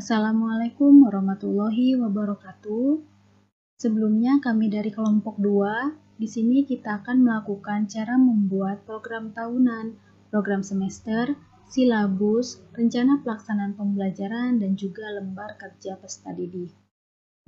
Assalamualaikum warahmatullahi wabarakatuh. Sebelumnya kami dari kelompok 2, di sini kita akan melakukan cara membuat program tahunan, program semester, silabus, rencana pelaksanaan pembelajaran, dan juga lembar kerja peserta didik.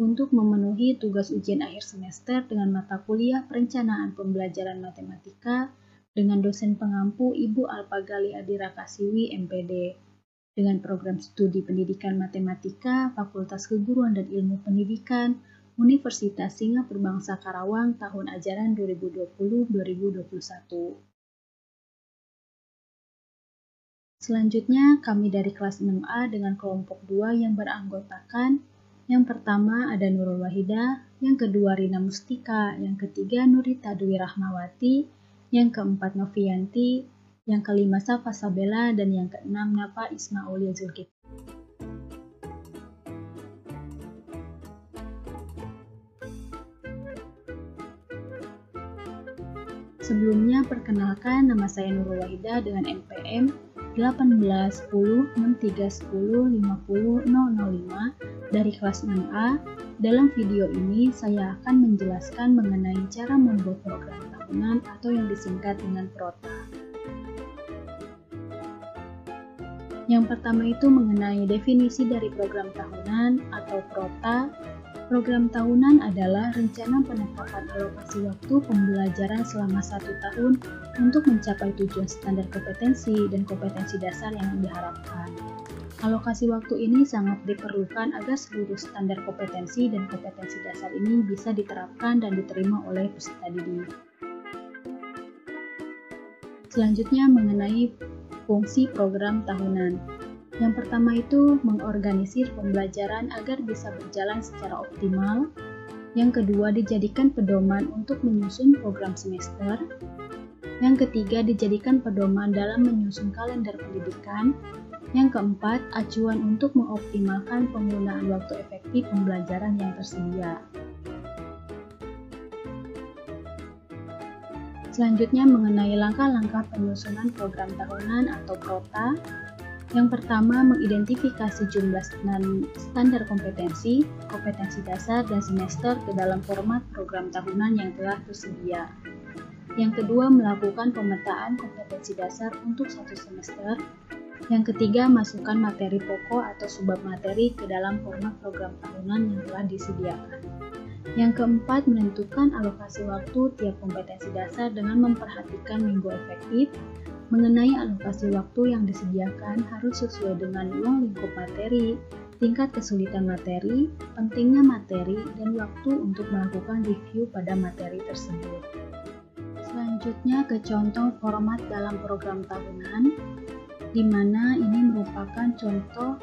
Untuk memenuhi tugas ujian akhir semester dengan mata kuliah perencanaan pembelajaran matematika dengan dosen pengampu Ibu Alpagali Adira Kasiwi, MPD. Dengan program studi pendidikan matematika, Fakultas Keguruan dan Ilmu Pendidikan, Universitas Singa Perbangsa Karawang tahun ajaran 2020-2021. Selanjutnya, kami dari kelas 6A dengan kelompok 2 yang beranggotakan yang pertama ada Nurul Wahidah, yang kedua Rina Mustika, yang ketiga Nurita Dwi Rahmawati, yang keempat Novianti, yang kelima Safa Sabela, dan yang keenam Nafa Ismaulia Zulkifli. Sebelumnya perkenalkan, nama saya Nurul Wahidah dengan NPM 18106310500005 dari kelas 6A. Dalam video ini saya akan menjelaskan mengenai cara membuat program tahunan atau yang disingkat dengan PROTA. Yang pertama itu mengenai definisi dari program tahunan atau PROTA. Program tahunan adalah rencana penetapan alokasi waktu pembelajaran selama 1 tahun untuk mencapai tujuan standar kompetensi dan kompetensi dasar yang diharapkan. Alokasi waktu ini sangat diperlukan agar seluruh standar kompetensi dan kompetensi dasar ini bisa diterapkan dan diterima oleh peserta didik. Selanjutnya mengenai fungsi program tahunan. Yang pertama itu mengorganisir pembelajaran agar bisa berjalan secara optimal. Yang kedua dijadikan pedoman untuk menyusun program semester. Yang ketiga dijadikan pedoman dalam menyusun kalender pendidikan. Yang keempat acuan untuk mengoptimalkan penggunaan waktu efektif pembelajaran yang tersedia. Selanjutnya mengenai langkah-langkah penyusunan program tahunan atau PROTA. Yang pertama, mengidentifikasi jumlah standar kompetensi, kompetensi dasar, dan semester ke dalam format program tahunan yang telah tersedia. Yang kedua, melakukan pemetaan kompetensi dasar untuk 1 semester. Yang ketiga, masukkan materi pokok atau subbab materi ke dalam format program tahunan yang telah disediakan. Yang keempat, menentukan alokasi waktu tiap kompetensi dasar dengan memperhatikan minggu efektif. Mengenai alokasi waktu yang disediakan harus sesuai dengan ruang lingkup materi, tingkat kesulitan materi, pentingnya materi, dan waktu untuk melakukan review pada materi tersebut. Selanjutnya ke contoh format dalam program tahunan, di mana ini merupakan contoh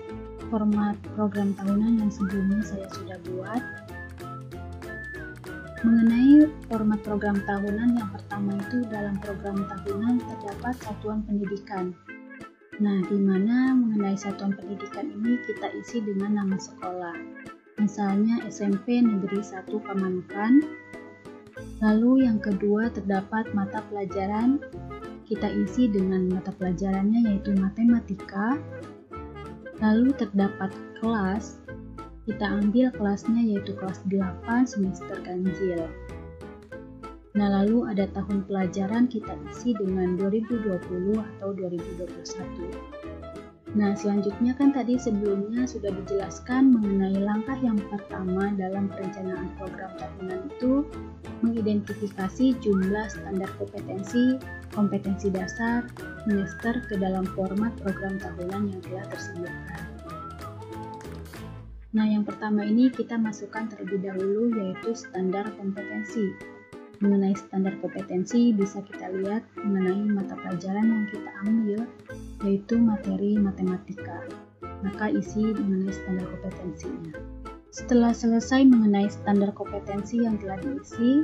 format program tahunan yang sebelumnya saya sudah buat. Mengenai format program tahunan, yang pertama itu dalam program tahunan terdapat satuan pendidikan. Nah, di mana mengenai satuan pendidikan ini kita isi dengan nama sekolah. Misalnya SMP Negeri 1 Pamanukan. Lalu yang kedua terdapat mata pelajaran. Kita isi dengan mata pelajarannya yaitu matematika. Lalu terdapat kelas. Kita ambil kelasnya yaitu kelas 8 semester ganjil. Nah, lalu ada tahun pelajaran kita isi dengan 2020 atau 2021. Nah, selanjutnya kan tadi sebelumnya sudah dijelaskan mengenai langkah yang pertama dalam perencanaan program tahunan itu mengidentifikasi jumlah standar kompetensi, kompetensi dasar, semester ke dalam format program tahunan yang telah tersediakan. Nah, yang pertama ini kita masukkan terlebih dahulu yaitu standar kompetensi. Mengenai standar kompetensi bisa kita lihat mengenai mata pelajaran yang kita ambil yaitu materi matematika. Maka isi mengenai standar kompetensinya. Setelah selesai mengenai standar kompetensi yang telah diisi,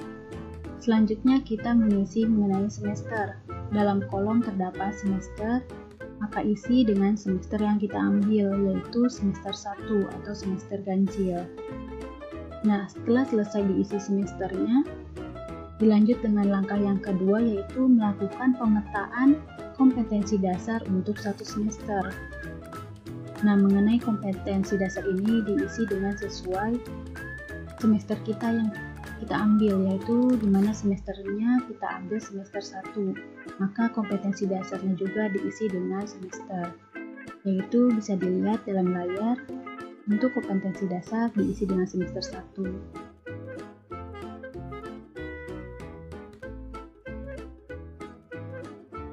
selanjutnya kita mengisi mengenai semester. Dalam kolom terdapat semester, maka isi dengan semester yang kita ambil, yaitu semester 1 atau semester ganjil. Nah, setelah selesai diisi semesternya, dilanjut dengan langkah yang kedua yaitu melakukan pemetaan kompetensi dasar untuk 1 semester. Nah, mengenai kompetensi dasar ini diisi dengan sesuai semester kita yang kita ambil, yaitu dimana semesternya kita ambil semester 1. Maka kompetensi dasarnya juga diisi dengan semester, yaitu bisa dilihat dalam layar. Untuk kompetensi dasar diisi dengan semester 1.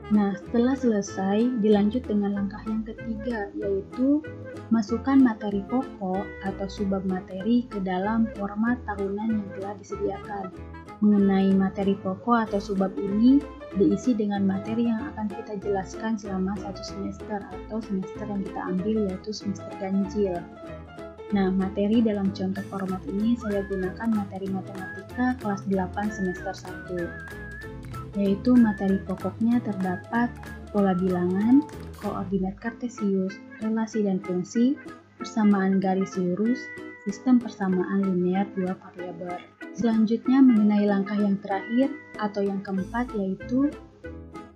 Nah, setelah selesai, dilanjut dengan langkah yang ketiga, yaitu masukkan materi pokok atau subbab materi ke dalam format tahunan yang telah disediakan. Mengenai materi pokok atau subbab ini diisi dengan materi yang akan kita jelaskan selama 1 semester atau semester yang kita ambil, yaitu semester ganjil. Nah, materi dalam contoh format ini saya gunakan materi matematika kelas 8 semester 1. Yaitu materi pokoknya terdapat pola bilangan, koordinat kartesius, relasi dan fungsi, persamaan garis lurus, sistem persamaan linear 2 variabel. Selanjutnya mengenai langkah yang terakhir atau yang keempat, yaitu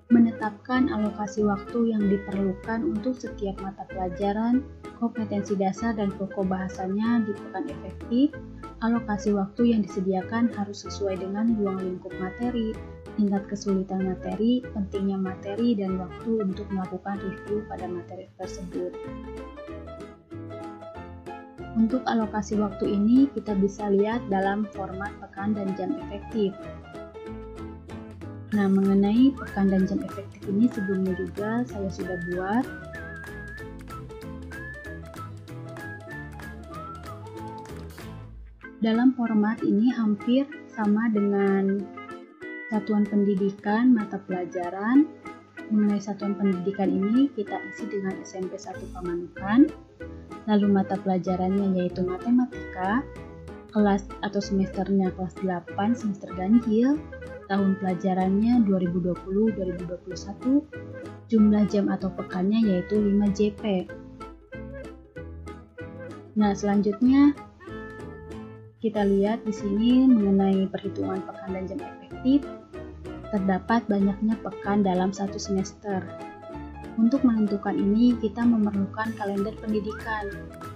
menetapkan alokasi waktu yang diperlukan untuk setiap mata pelajaran, kompetensi dasar dan pokok bahasanya di pekan efektif. Alokasi waktu yang disediakan harus sesuai dengan ruang lingkup materi, tingkat kesulitan materi, pentingnya materi, dan waktu untuk melakukan review pada materi tersebut. Untuk alokasi waktu ini kita bisa lihat dalam format pekan dan jam efektif. Nah, mengenai pekan dan jam efektif ini sebelumnya juga saya sudah buat. Dalam format ini hampir sama dengan satuan pendidikan mata pelajaran. Mengenai satuan pendidikan ini kita isi dengan SMP 1 Pamanukan. Lalu mata pelajarannya yaitu matematika, kelas atau semesternya kelas 8 semester ganjil, tahun pelajarannya 2020-2021, jumlah jam atau pekannya yaitu 5 JP. Nah, selanjutnya kita lihat di sini mengenai perhitungan pekan dan jam efektif. Terdapat banyaknya pekan dalam satu semester. Untuk menentukan ini, kita memerlukan kalender pendidikan.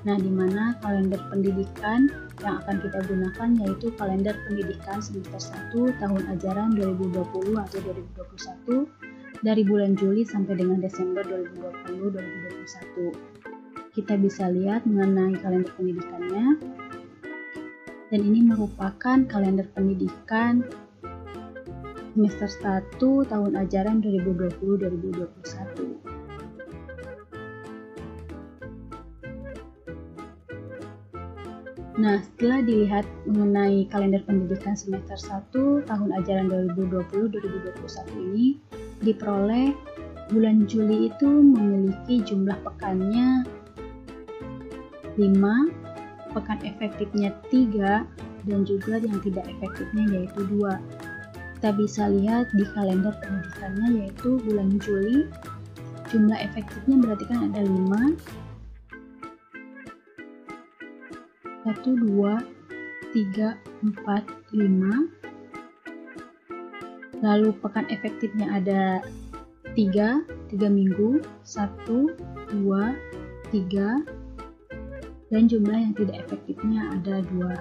Nah, di mana kalender pendidikan yang akan kita gunakan yaitu kalender pendidikan semester 1 tahun ajaran 2020 atau 2021 dari bulan Juli sampai dengan Desember 2020-2021. Kita bisa lihat mengenai kalender pendidikannya. Dan ini merupakan kalender pendidikan semester 1 tahun ajaran 2020-2021. Nah, setelah dilihat mengenai kalender pendidikan semester 1 tahun ajaran 2020-2021 ini, diperoleh bulan Juli itu memiliki jumlah pekannya 5, pekan efektifnya 3, dan juga yang tidak efektifnya yaitu 2. Kita bisa lihat di kalender pendidikannya yaitu bulan Juli, jumlah efektifnya berarti kan ada 5, 1, 2, 3, 4, 5. Lalu pekan efektifnya ada 3 minggu, 1, 2, 3, dan jumlah yang tidak efektifnya ada 2.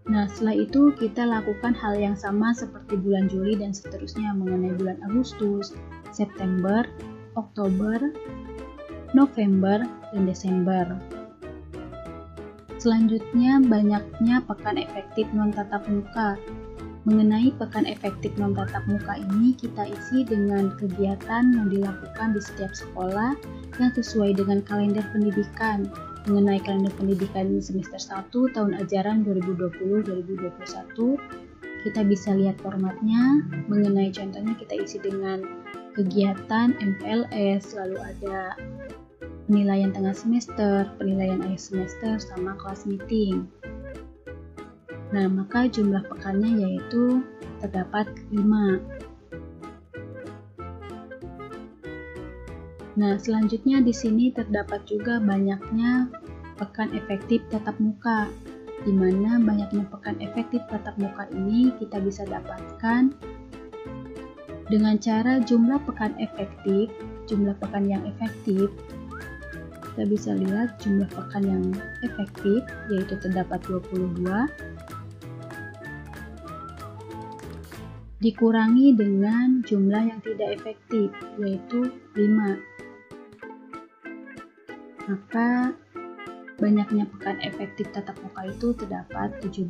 Nah, setelah itu kita lakukan hal yang sama seperti bulan Juli dan seterusnya mengenai bulan Agustus, September, Oktober, November, dan Desember. Selanjutnya, banyaknya pekan efektif non-tatap muka. Mengenai pekan efektif non-tatap muka ini, kita isi dengan kegiatan yang dilakukan di setiap sekolah yang sesuai dengan kalender pendidikan. Mengenai kalender pendidikan semester 1 tahun ajaran 2020-2021, kita bisa lihat formatnya. Mengenai contohnya kita isi dengan kegiatan MPLS, lalu ada penilaian tengah semester, penilaian akhir semester, sama kelas meeting. Nah, maka jumlah pekannya yaitu terdapat 5. Nah, selanjutnya di sini terdapat juga banyaknya pekan efektif tatap muka, di mana banyaknya pekan efektif tatap muka ini kita bisa dapatkan dengan cara jumlah pekan efektif jumlah pekan yang efektif, kita bisa lihat jumlah pekan yang efektif yaitu terdapat 22 dikurangi dengan jumlah yang tidak efektif yaitu 5. Maka banyaknya pekan efektif tatap muka itu terdapat 17.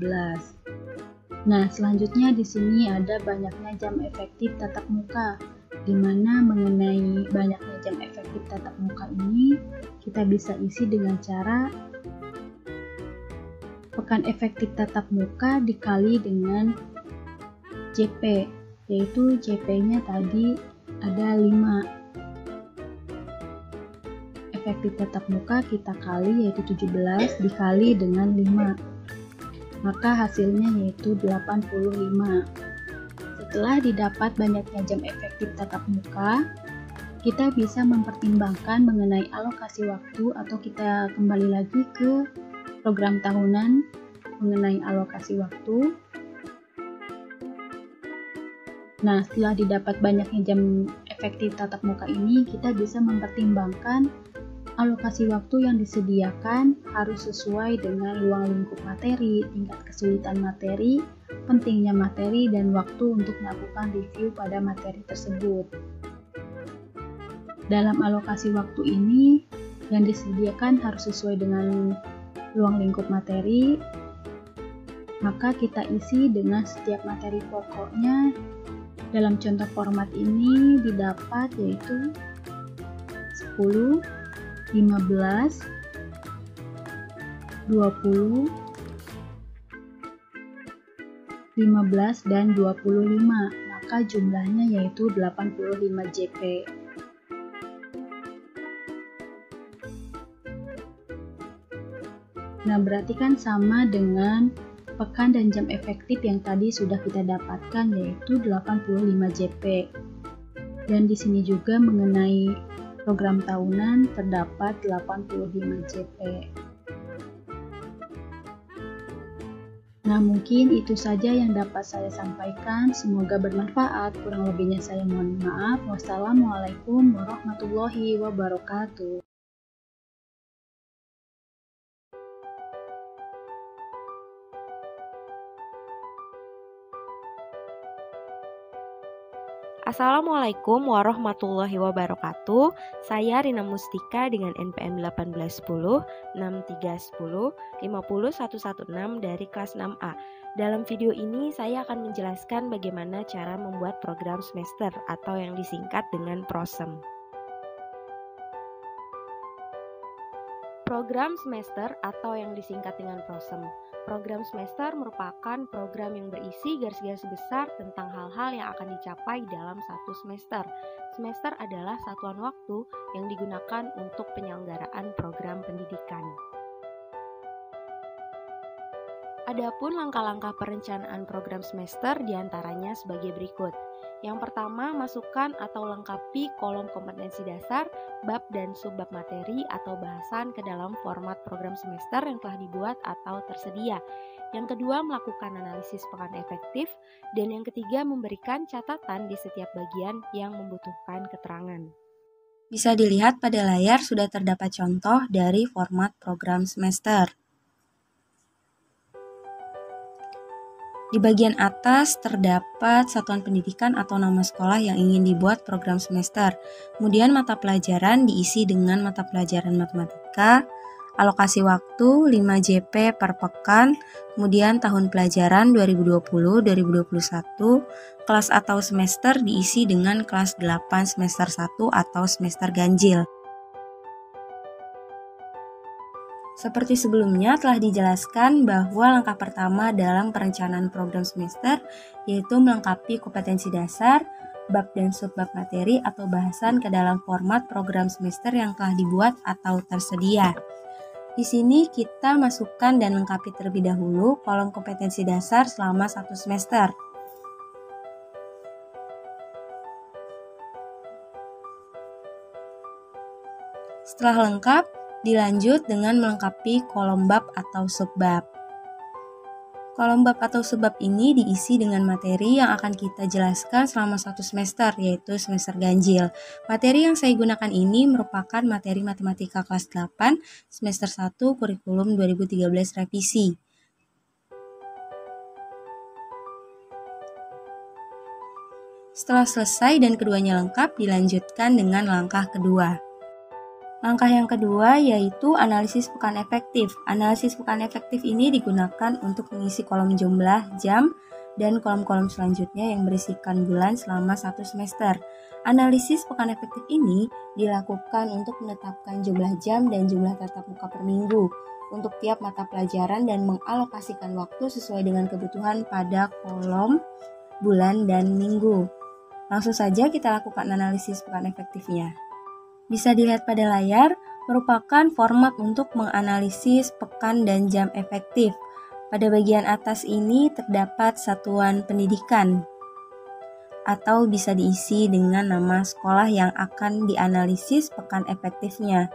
Nah, selanjutnya di sini ada banyaknya jam efektif tatap muka, di mana mengenai banyaknya jam efektif tatap muka ini kita bisa isi dengan cara pekan efektif tatap muka dikali dengan JP, yaitu JP-nya tadi ada 5. Efektif tatap muka kita kali yaitu 17 dikali dengan 5. Maka hasilnya yaitu 85. Setelah didapat banyaknya jam efektif tatap muka, kita bisa mempertimbangkan mengenai alokasi waktu atau kita kembali lagi ke program tahunan mengenai alokasi waktu. Nah, setelah didapat banyaknya jam efektif tatap muka ini, kita bisa mempertimbangkan alokasi waktu yang disediakan harus sesuai dengan ruang lingkup materi, tingkat kesulitan materi, pentingnya materi, dan waktu untuk melakukan review pada materi tersebut. Dalam alokasi waktu ini, yang disediakan harus sesuai dengan ruang lingkup materi, maka kita isi dengan setiap materi pokoknya. Dalam contoh format ini didapat yaitu 10, 15, 20, 15, dan 25. Maka jumlahnya yaitu 85 JP. Nah, berarti kan sama dengan pekan dan jam efektif yang tadi sudah kita dapatkan yaitu 85 JP. Dan di sini juga mengenai program tahunan terdapat 85 JP. Nah, mungkin itu saja yang dapat saya sampaikan. Semoga bermanfaat. Kurang lebihnya saya mohon maaf. Wassalamualaikum warahmatullahi wabarakatuh. Assalamualaikum warahmatullahi wabarakatuh. Saya Rina Mustika dengan NPM 1810 6310 50116 dari kelas 6A. Dalam video ini saya akan menjelaskan bagaimana cara membuat program semester atau yang disingkat dengan PROSEM. Program semester atau yang disingkat dengan PROSEM. Program semester merupakan program yang berisi garis-garis besar tentang hal-hal yang akan dicapai dalam satu semester. Semester adalah satuan waktu yang digunakan untuk penyelenggaraan program pendidikan. Adapun langkah-langkah perencanaan program semester diantaranya sebagai berikut. Yang pertama, masukkan atau lengkapi kolom kompetensi dasar, bab dan subbab materi atau bahasan ke dalam format program semester yang telah dibuat atau tersedia. Yang kedua, melakukan analisis pekan efektif. Dan yang ketiga, memberikan catatan di setiap bagian yang membutuhkan keterangan. Bisa dilihat pada layar sudah terdapat contoh dari format program semester. Di bagian atas terdapat satuan pendidikan atau nama sekolah yang ingin dibuat program semester. Kemudian mata pelajaran diisi dengan mata pelajaran matematika, alokasi waktu 5 JP per pekan, kemudian tahun pelajaran 2020-2021, kelas atau semester diisi dengan kelas 8 semester 1 atau semester ganjil. Seperti sebelumnya telah dijelaskan bahwa langkah pertama dalam perencanaan program semester yaitu melengkapi kompetensi dasar, bab dan subbab materi atau bahasan ke dalam format program semester yang telah dibuat atau tersedia. Di sini kita masukkan dan lengkapi terlebih dahulu kolom kompetensi dasar selama satu semester. Setelah lengkap, dilanjut dengan melengkapi kolom bab atau subbab. Kolom bab atau subbab ini diisi dengan materi yang akan kita jelaskan selama satu semester, yaitu semester ganjil. Materi yang saya gunakan ini merupakan materi matematika kelas 8, semester 1, kurikulum 2013 revisi. Setelah selesai dan keduanya lengkap, dilanjutkan dengan langkah kedua. Langkah yang kedua yaitu analisis pekan efektif. Analisis pekan efektif ini digunakan untuk mengisi kolom jumlah, jam, dan kolom-kolom selanjutnya yang berisikan bulan selama satu semester. Analisis pekan efektif ini dilakukan untuk menetapkan jumlah jam dan jumlah tatap muka per minggu untuk tiap mata pelajaran dan mengalokasikan waktu sesuai dengan kebutuhan pada kolom, bulan, dan minggu. Langsung saja kita lakukan analisis pekan efektifnya. Bisa dilihat pada layar, merupakan format untuk menganalisis pekan dan jam efektif. Pada bagian atas ini terdapat satuan pendidikan, atau bisa diisi dengan nama sekolah yang akan dianalisis pekan efektifnya.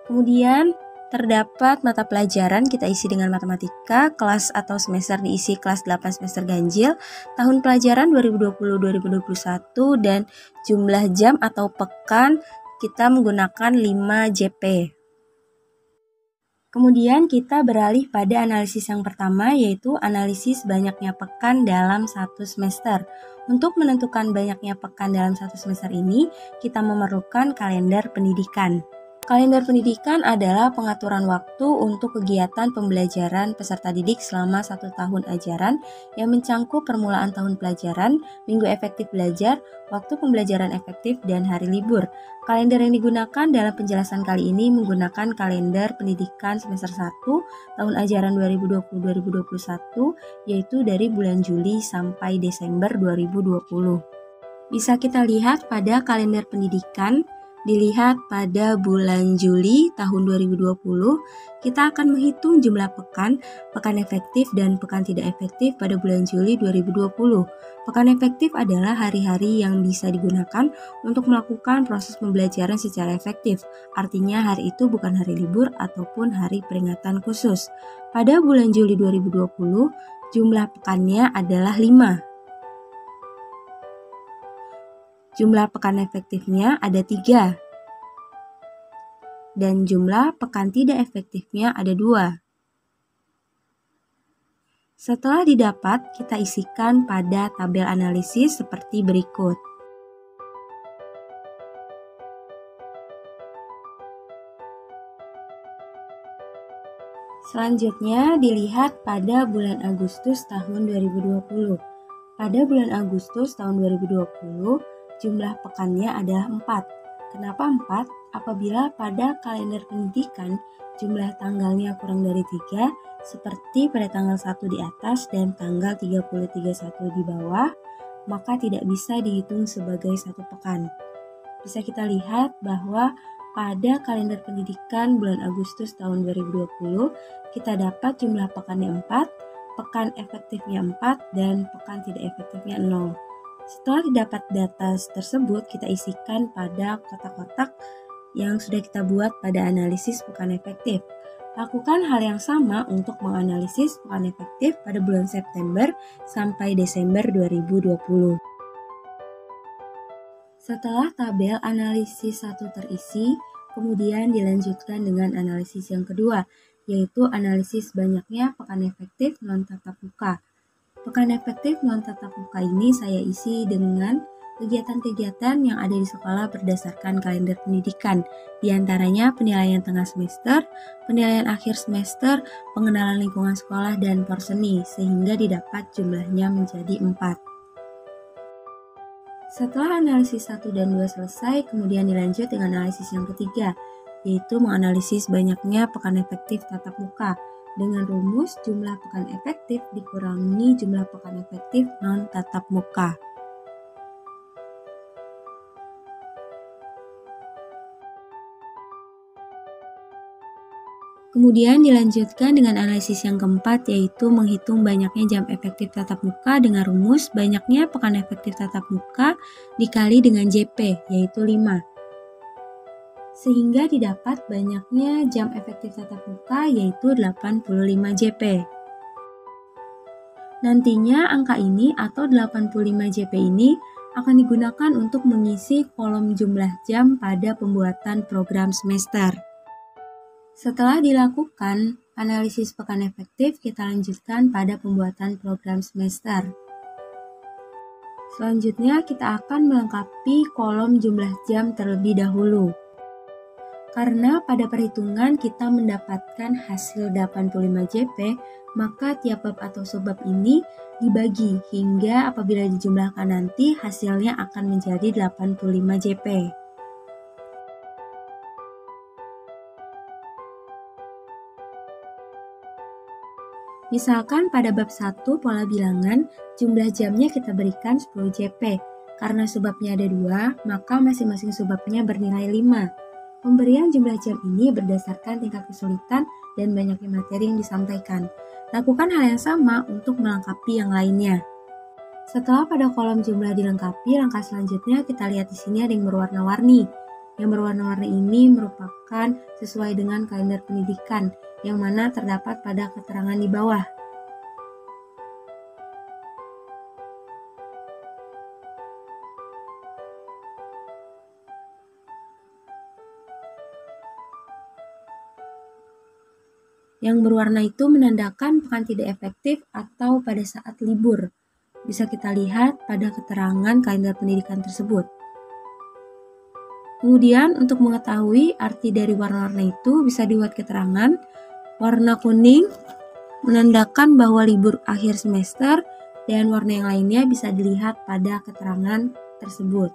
Kemudian, terdapat mata pelajaran kita isi dengan matematika, kelas atau semester diisi kelas 8 semester ganjil, tahun pelajaran 2020-2021, dan jumlah jam atau pekan kita menggunakan 5 JP. Kemudian kita beralih pada analisis yang pertama, yaitu analisis banyaknya pekan dalam satu semester. Untuk menentukan banyaknya pekan dalam satu semester ini, kita memerlukan kalender pendidikan. Kalender pendidikan adalah pengaturan waktu untuk kegiatan pembelajaran peserta didik selama 1 tahun ajaran yang mencangkup permulaan tahun pelajaran, minggu efektif belajar, waktu pembelajaran efektif, dan hari libur. Kalender yang digunakan dalam penjelasan kali ini menggunakan kalender pendidikan semester 1 tahun ajaran 2020-2021, yaitu dari bulan Juli sampai Desember 2020. Bisa kita lihat pada kalender pendidikan. Dilihat pada bulan Juli tahun 2020, kita akan menghitung jumlah pekan efektif dan pekan tidak efektif pada bulan Juli 2020. Pekan efektif adalah hari-hari yang bisa digunakan untuk melakukan proses pembelajaran secara efektif. Artinya hari itu bukan hari libur ataupun hari peringatan khusus. Pada bulan Juli 2020, jumlah pekannya adalah 5. Jumlah pekan efektifnya ada 3. Dan jumlah pekan tidak efektifnya ada 2. Setelah didapat, kita isikan pada tabel analisis seperti berikut. Selanjutnya dilihat pada bulan Agustus tahun 2020. Pada bulan Agustus tahun 2020, jumlah pekannya adalah 4. Kenapa 4? Apabila pada kalender pendidikan jumlah tanggalnya kurang dari 3, seperti pada tanggal 1 di atas dan tanggal 30-31 di bawah, maka tidak bisa dihitung sebagai satu pekan. Bisa kita lihat bahwa pada kalender pendidikan bulan Agustus tahun 2020, kita dapat jumlah pekannya 4, pekan efektifnya 4, dan pekan tidak efektifnya 0. Setelah didapat data tersebut, kita isikan pada kotak-kotak yang sudah kita buat pada analisis pekan efektif. Lakukan hal yang sama untuk menganalisis pekan efektif pada bulan September sampai Desember 2020. Setelah tabel analisis 1 terisi, kemudian dilanjutkan dengan analisis yang kedua, yaitu analisis banyaknya pekan efektif non-tatap muka. Pekan efektif non-tatap muka ini saya isi dengan kegiatan-kegiatan yang ada di sekolah berdasarkan kalender pendidikan, di antaranya penilaian tengah semester, penilaian akhir semester, pengenalan lingkungan sekolah, dan porseni, sehingga didapat jumlahnya menjadi 4. Setelah analisis 1 dan 2 selesai, kemudian dilanjut dengan analisis yang ketiga, yaitu menganalisis banyaknya pekan efektif tatap muka, dengan rumus jumlah pekan efektif dikurangi jumlah pekan efektif non-tatap muka. Kemudian dilanjutkan dengan analisis yang keempat, yaitu menghitung banyaknya jam efektif tatap muka dengan rumus banyaknya pekan efektif tatap muka dikali dengan JP, yaitu 5. Sehingga didapat banyaknya jam efektif tatap muka, yaitu 85 JP. Nantinya angka ini atau 85 JP ini akan digunakan untuk mengisi kolom jumlah jam pada pembuatan program semester. Setelah dilakukan analisis pekan efektif, kita lanjutkan pada pembuatan program semester. Selanjutnya kita akan melengkapi kolom jumlah jam terlebih dahulu. Karena pada perhitungan kita mendapatkan hasil 85 JP, maka tiap bab atau subbab ini dibagi hingga apabila dijumlahkan nanti hasilnya akan menjadi 85 JP. Misalkan pada bab 1 pola bilangan, jumlah jamnya kita berikan 10 JP. Karena subbabnya ada 2, maka masing-masing subbabnya bernilai 5. Pemberian jumlah jam ini berdasarkan tingkat kesulitan dan banyaknya materi yang disampaikan. Lakukan hal yang sama untuk melengkapi yang lainnya. Setelah pada kolom jumlah dilengkapi, langkah selanjutnya kita lihat di sini ada yang berwarna-warni. Yang berwarna-warni ini merupakan sesuai dengan kalender pendidikan, yang mana terdapat pada keterangan di bawah. Yang berwarna itu menandakan pekan tidak efektif atau pada saat libur. Bisa kita lihat pada keterangan kalender pendidikan tersebut. Kemudian untuk mengetahui arti dari warna-warna itu bisa dibuat keterangan. Warna kuning menandakan bahwa libur akhir semester dan warna yang lainnya bisa dilihat pada keterangan tersebut.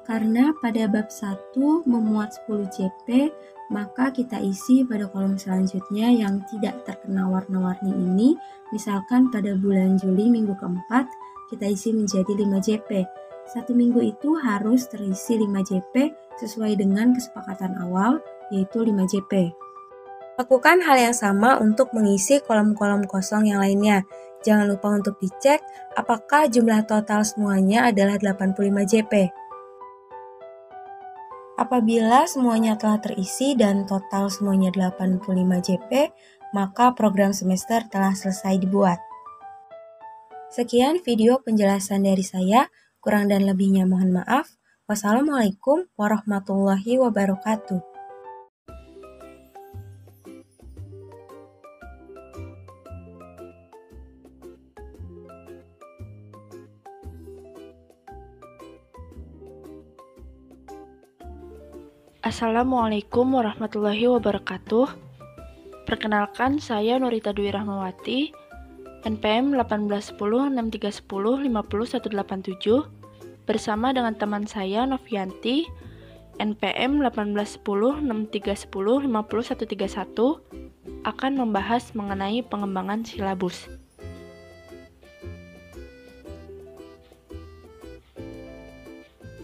Karena pada bab 1 memuat 10 JP, maka kita isi pada kolom selanjutnya yang tidak terkena warna-warni ini. Misalkan pada bulan Juli minggu keempat, kita isi menjadi 5 JP. Satu minggu itu harus terisi 5 JP sesuai dengan kesepakatan awal, yaitu 5 JP. Lakukan hal yang sama untuk mengisi kolom-kolom kosong yang lainnya. Jangan lupa untuk dicek apakah jumlah total semuanya adalah 85 JP. Apabila semuanya telah terisi dan total semuanya 85 JP, maka program semester telah selesai dibuat. Sekian video penjelasan dari saya, kurang dan lebihnya mohon maaf. Wassalamualaikum warahmatullahi wabarakatuh. Assalamualaikum warahmatullahi wabarakatuh. Perkenalkan, saya Nurita Dwi Rahmawati, NPM 181063105087, bersama dengan teman saya Novianti, NPM 181063105131, akan membahas mengenai pengembangan silabus.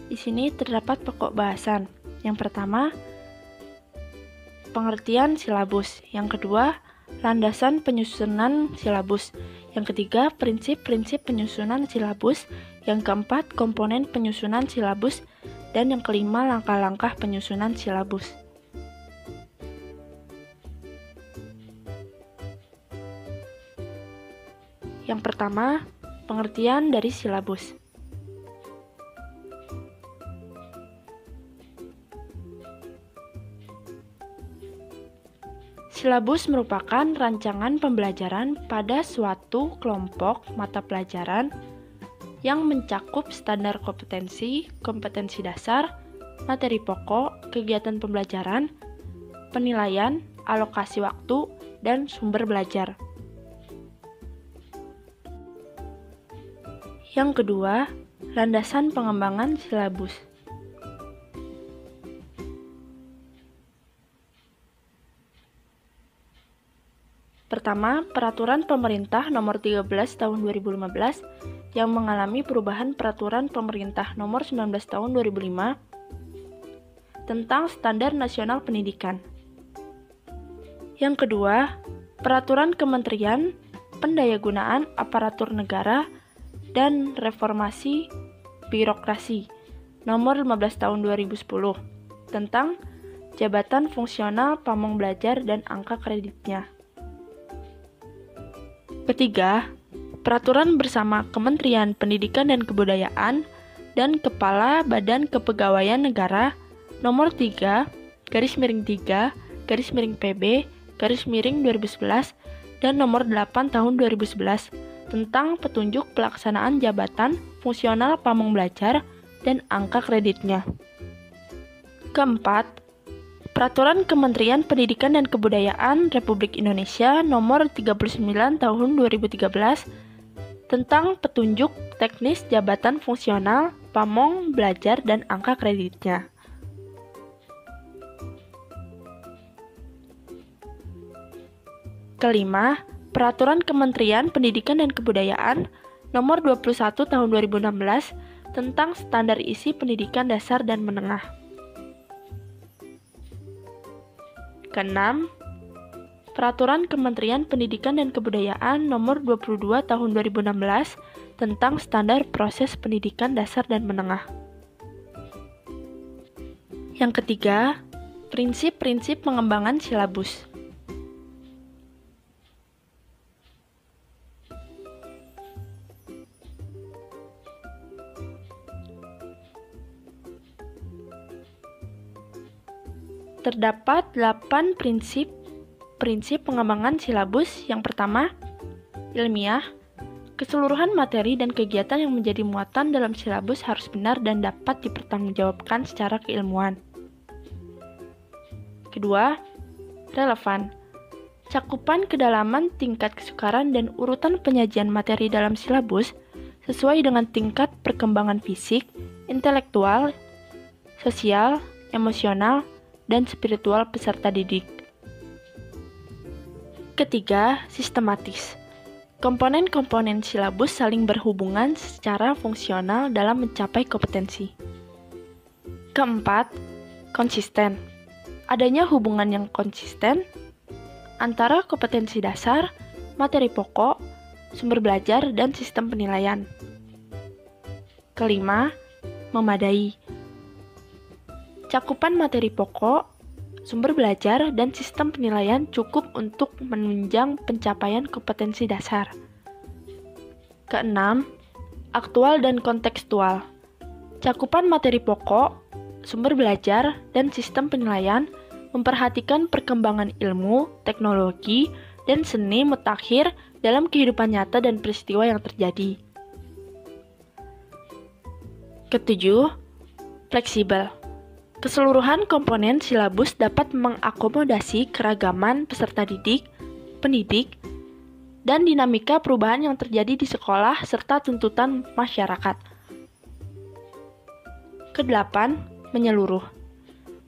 Di sini terdapat pokok bahasan. Yang pertama, pengertian silabus. Yang kedua, landasan penyusunan silabus. Yang ketiga, prinsip-prinsip penyusunan silabus. Yang keempat, komponen penyusunan silabus. Dan yang kelima, langkah-langkah penyusunan silabus. Yang pertama, pengertian dari silabus. Silabus merupakan rancangan pembelajaran pada suatu kelompok mata pelajaran yang mencakup standar kompetensi, kompetensi dasar, materi pokok, kegiatan pembelajaran, penilaian, alokasi waktu, dan sumber belajar. Yang kedua, landasan pengembangan silabus. Pertama, Peraturan Pemerintah Nomor 13 Tahun 2015 yang mengalami perubahan Peraturan Pemerintah Nomor 19 Tahun 2005 tentang Standar Nasional Pendidikan. Yang kedua, Peraturan Kementerian Pendayagunaan Aparatur Negara dan Reformasi Birokrasi Nomor 15 Tahun 2010 tentang jabatan fungsional pamong belajar dan angka kreditnya. Ketiga, Peraturan bersama Kementerian Pendidikan dan Kebudayaan dan Kepala Badan Kepegawaian Negara Nomor 3/PB/PB/2011 dan Nomor 8 Tahun 2011 tentang petunjuk pelaksanaan jabatan fungsional pamong belajar dan angka kreditnya. Keempat, Peraturan Kementerian Pendidikan dan Kebudayaan Republik Indonesia Nomor 39 Tahun 2013 tentang petunjuk teknis jabatan fungsional pamong belajar dan angka kreditnya. Kelima, Peraturan Kementerian Pendidikan dan Kebudayaan Nomor 21 Tahun 2016 tentang standar isi pendidikan dasar dan menengah. Keenam, Peraturan Kementerian Pendidikan dan Kebudayaan Nomor 22 Tahun 2016 tentang standar proses pendidikan dasar dan menengah. Yang ketiga, prinsip-prinsip pengembangan silabus. Terdapat 8 prinsip pengembangan silabus. Yang pertama, ilmiah. Keseluruhan materi dan kegiatan yang menjadi muatan dalam silabus harus benar dan dapat dipertanggungjawabkan secara keilmuan. Kedua, relevan. Cakupan kedalaman tingkat kesukaran dan urutan penyajian materi dalam silabus sesuai dengan tingkat perkembangan fisik, intelektual, sosial, emosional, dan spiritual peserta didik. Ketiga, sistematis. Komponen-komponen silabus saling berhubungan secara fungsional dalam mencapai kompetensi. Keempat, konsisten. Adanya hubungan yang konsisten antara kompetensi dasar, materi pokok, sumber belajar, dan sistem penilaian. Kelima, memadai. Cakupan materi pokok, sumber belajar, dan sistem penilaian cukup untuk menunjang pencapaian kompetensi dasar. Keenam, aktual dan kontekstual. Cakupan materi pokok, sumber belajar, dan sistem penilaian memperhatikan perkembangan ilmu, teknologi, dan seni mutakhir dalam kehidupan nyata dan peristiwa yang terjadi. Ketujuh, fleksibel. Keseluruhan komponen silabus dapat mengakomodasi keragaman peserta didik, pendidik, dan dinamika perubahan yang terjadi di sekolah serta tuntutan masyarakat. Kedelapan, menyeluruh.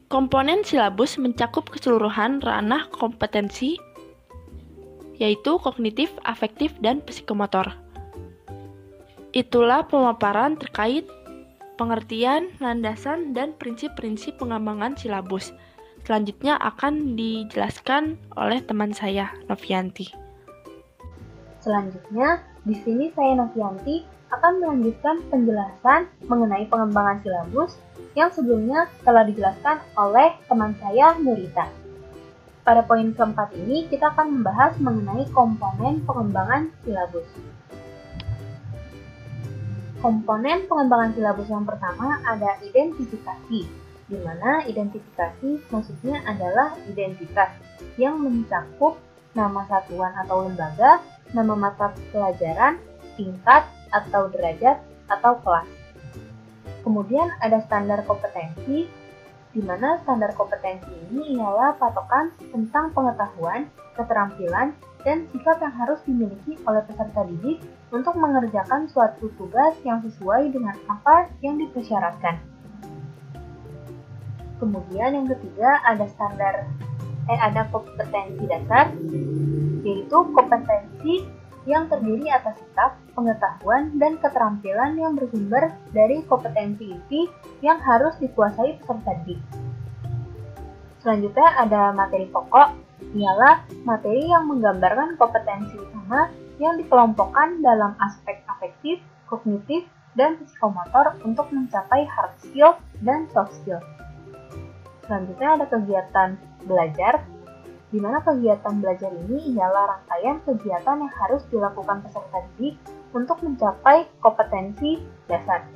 Komponen silabus mencakup keseluruhan ranah kompetensi, yaitu kognitif, afektif, dan psikomotor. Itulah pemaparan terkait pengertian, landasan, dan prinsip-prinsip pengembangan silabus. Selanjutnya akan dijelaskan oleh teman saya, Novianti. Selanjutnya, di sini saya Novianti akan melanjutkan penjelasan mengenai pengembangan silabus yang sebelumnya telah dijelaskan oleh teman saya, Nurita. Pada poin keempat ini, kita akan membahas mengenai komponen pengembangan silabus. Komponen pengembangan silabus yang pertama ada identifikasi, di mana identifikasi maksudnya adalah identitas yang mencakup nama satuan atau lembaga, nama mata pelajaran, tingkat atau derajat atau kelas. Kemudian ada standar kompetensi, di mana standar kompetensi ini ialah patokan tentang pengetahuan, keterampilan, dan sikap yang harus dimiliki oleh peserta didik untuk mengerjakan suatu tugas yang sesuai dengan apa yang dipersyaratkan. Kemudian yang ketiga ada kompetensi dasar, yaitu kompetensi yang terdiri atas sikap, pengetahuan, dan keterampilan yang bersumber dari kompetensi inti yang harus dikuasai peserta didik. Selanjutnya ada materi pokok, ialah materi yang menggambarkan kompetensi utama yang dikelompokkan dalam aspek afektif, kognitif, dan psikomotor untuk mencapai hard skill dan soft skill. Selanjutnya ada kegiatan belajar, di mana kegiatan belajar ini ialah rangkaian kegiatan yang harus dilakukan peserta didik untuk mencapai kompetensi dasar.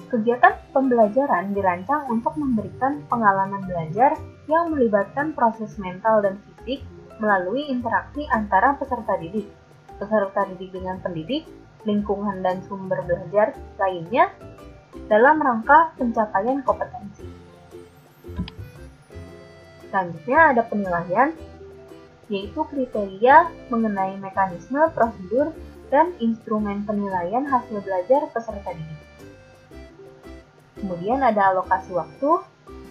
Kegiatan pembelajaran dirancang untuk memberikan pengalaman belajar yang melibatkan proses mental dan fisik melalui interaksi antara peserta didik dengan pendidik, lingkungan dan sumber belajar lainnya dalam rangka pencapaian kompetensi. Selanjutnya ada penilaian, yaitu kriteria mengenai mekanisme, prosedur, dan instrumen penilaian hasil belajar peserta didik. Kemudian ada alokasi waktu,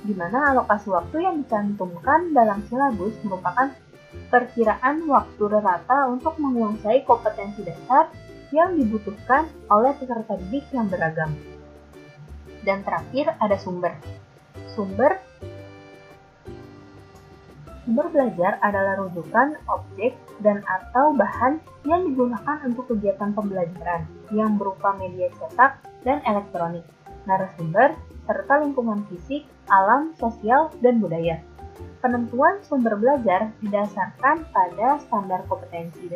di mana alokasi waktu yang dicantumkan dalam silabus merupakan perkiraan waktu rata untuk menguasai kompetensi dasar yang dibutuhkan oleh peserta didik yang beragam. Dan terakhir ada sumber. Sumber belajar adalah rujukan, objek, dan atau bahan yang digunakan untuk kegiatan pembelajaran yang berupa media cetak dan elektronik, narasumber, serta lingkungan fisik, alam, sosial, dan budaya. Penentuan sumber belajar didasarkan pada standar kompetensi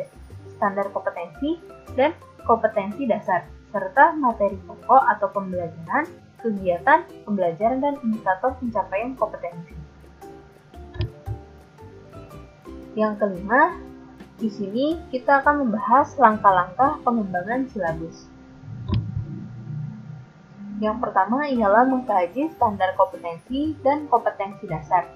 dan kompetensi dasar, serta materi pokok atau pembelajaran, kegiatan pembelajaran, dan indikator pencapaian kompetensi. Yang kelima, di sini kita akan membahas langkah-langkah pengembangan silabus. Yang pertama ialah mengkaji standar kompetensi dan kompetensi dasar,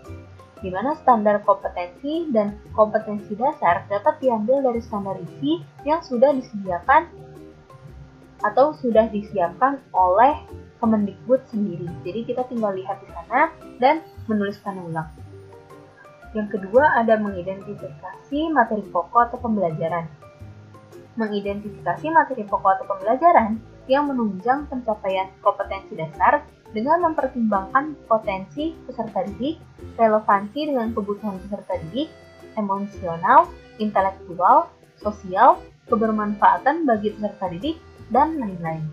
di mana standar kompetensi dan kompetensi dasar dapat diambil dari standar isi yang sudah disediakan atau sudah disiapkan oleh Kemendikbud sendiri. Jadi kita tinggal lihat di sana dan menuliskan ulang. Yang kedua ada mengidentifikasi materi pokok atau pembelajaran. Mengidentifikasi materi pokok atau pembelajaran yang menunjang pencapaian kompetensi dasar dengan mempertimbangkan potensi peserta didik, relevansi dengan kebutuhan peserta didik, emosional, intelektual, sosial, kebermanfaatan bagi peserta didik, dan lain-lain.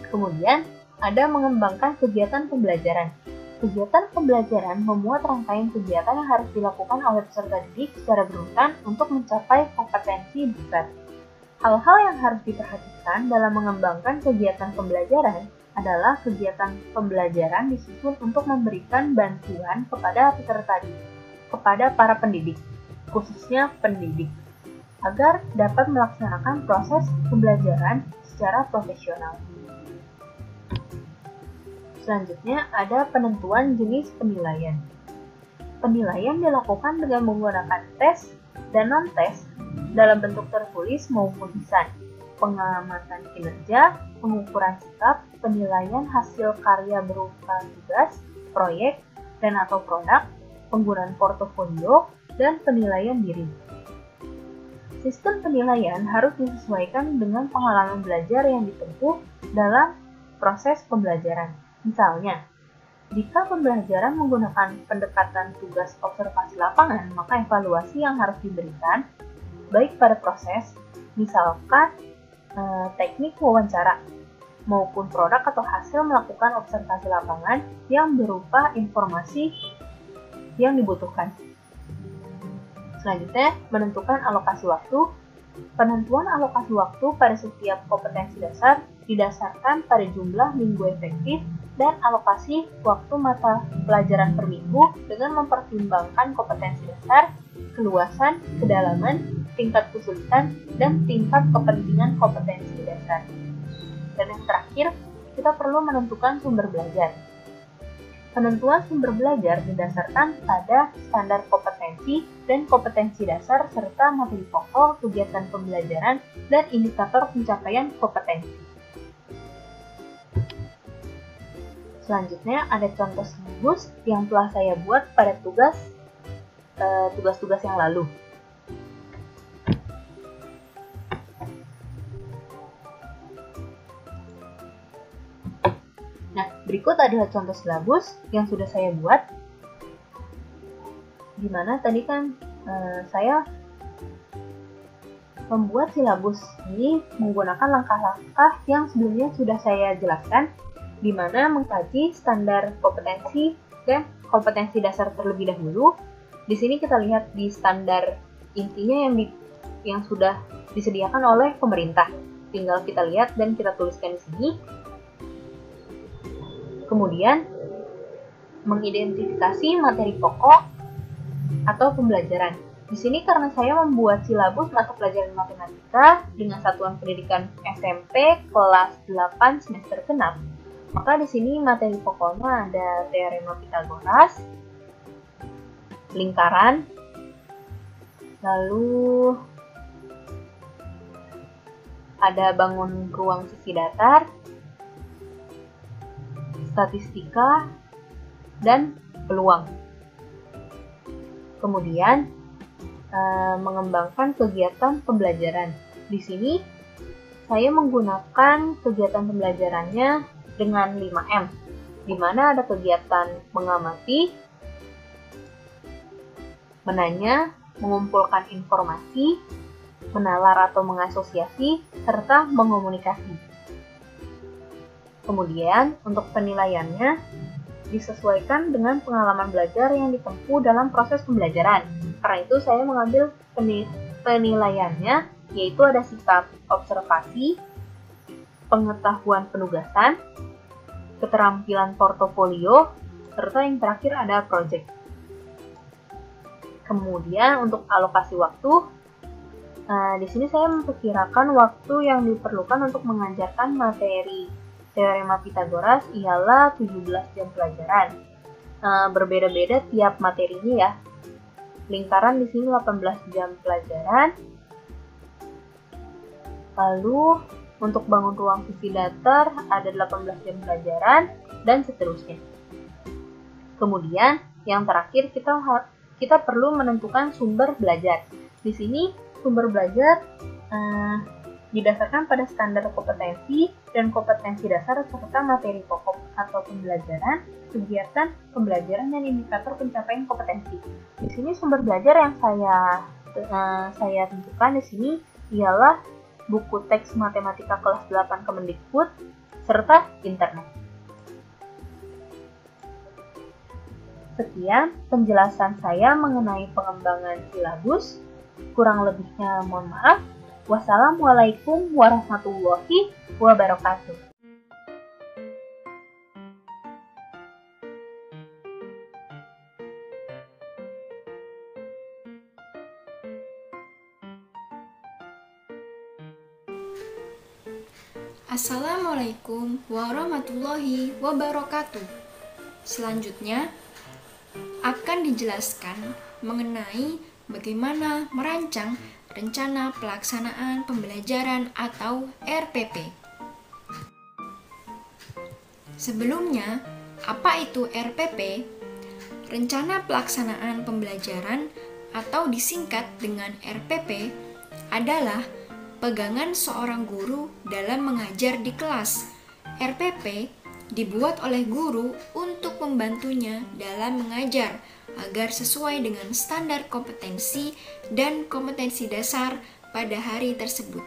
Kemudian, ada mengembangkan kegiatan pembelajaran. Kegiatan pembelajaran memuat rangkaian kegiatan yang harus dilakukan oleh peserta didik secara berurutan untuk mencapai kompetensi besar. Hal-hal yang harus diperhatikan dalam mengembangkan kegiatan pembelajaran adalah kegiatan pembelajaran disusun untuk memberikan bantuan kepada peserta didik, kepada para pendidik, khususnya pendidik, agar dapat melaksanakan proses pembelajaran secara profesional. Selanjutnya ada penentuan jenis penilaian. Penilaian dilakukan dengan menggunakan tes dan non-tes dalam bentuk tertulis maupun lisan, pengamatan kinerja, pengukuran sikap, penilaian hasil karya berupa tugas, proyek, dan atau produk, penggunaan portofolio, dan penilaian diri. Sistem penilaian harus disesuaikan dengan pengalaman belajar yang ditempuh dalam proses pembelajaran. Misalnya, jika pembelajaran menggunakan pendekatan tugas observasi lapangan, maka evaluasi yang harus diberikan baik pada proses, misalkan teknik wawancara, maupun produk atau hasil melakukan observasi lapangan yang berupa informasi yang dibutuhkan. Selanjutnya, menentukan alokasi waktu. Penentuan alokasi waktu pada setiap kompetensi dasar didasarkan pada jumlah minggu efektif dan alokasi waktu mata pelajaran per minggu dengan mempertimbangkan kompetensi dasar, keluasan, kedalaman, tingkat kesulitan, dan tingkat kepentingan kompetensi dasar. Dan yang terakhir, kita perlu menentukan sumber belajar. Penentuan sumber belajar didasarkan pada standar kompetensi dan kompetensi dasar serta materi pokok, kegiatan pembelajaran, dan indikator pencapaian kompetensi. Selanjutnya ada contoh silabus yang telah saya buat pada tugas-tugas yang lalu. Nah, berikut adalah contoh silabus yang sudah saya buat. Dimana tadi kan saya Membuat silabus ini menggunakan langkah-langkah yang sebelumnya sudah saya jelaskan, di mana mengkaji standar kompetensi dan kompetensi dasar terlebih dahulu. Di sini kita lihat di standar intinya yang sudah disediakan oleh pemerintah. Tinggal kita lihat dan kita tuliskan di sini. Kemudian, mengidentifikasi materi pokok atau pembelajaran. Di sini karena saya membuat silabus mata pelajaran matematika dengan satuan pendidikan SMP kelas 8 semester ke-6, maka di sini materi pokoknya ada teorema Pythagoras, lingkaran, lalu ada bangun ruang sisi datar, statistika, dan peluang. Kemudian mengembangkan kegiatan pembelajaran. Di sini saya menggunakan kegiatan pembelajarannya dengan 5M, di mana ada kegiatan mengamati, menanya, mengumpulkan informasi, menalar atau mengasosiasi, serta mengomunikasi. Kemudian, untuk penilaiannya disesuaikan dengan pengalaman belajar yang ditempuh dalam proses pembelajaran. Karena itu saya mengambil penilaiannya, yaitu ada sikap observasi, pengetahuan penugasan, keterampilan portofolio, serta yang terakhir ada project. Kemudian untuk alokasi waktu, di sini saya memperkirakan waktu yang diperlukan untuk mengajarkan materi teorema Pythagoras ialah 17 jam pelajaran. Berbeda-beda tiap materinya ya. Lingkaran di sini 18 jam pelajaran. Lalu untuk bangun ruang sisi datar ada 18 jam pelajaran dan seterusnya. Kemudian yang terakhir kita perlu menentukan sumber belajar. Di sini sumber belajar didasarkan pada standar kompetensi dan kompetensi dasar serta materi pokok atau pembelajaran, kegiatan pembelajaran dan indikator pencapaian kompetensi. Di sini sumber belajar yang saya tentukan di sini ialah buku teks matematika kelas 8 Kemendikbud serta internet. Sekian penjelasan saya mengenai pengembangan silabus. Kurang lebihnya mohon maaf. Wassalamualaikum warahmatullahi wabarakatuh. Assalamualaikum warahmatullahi wabarakatuh. Selanjutnya akan dijelaskan mengenai bagaimana merancang rencana pelaksanaan pembelajaran atau RPP. Sebelumnya, apa itu RPP? Rencana pelaksanaan pembelajaran atau disingkat dengan RPP adalah pegangan seorang guru dalam mengajar di kelas. RPP dibuat oleh guru untuk membantunya dalam mengajar agar sesuai dengan standar kompetensi dan kompetensi dasar pada hari tersebut.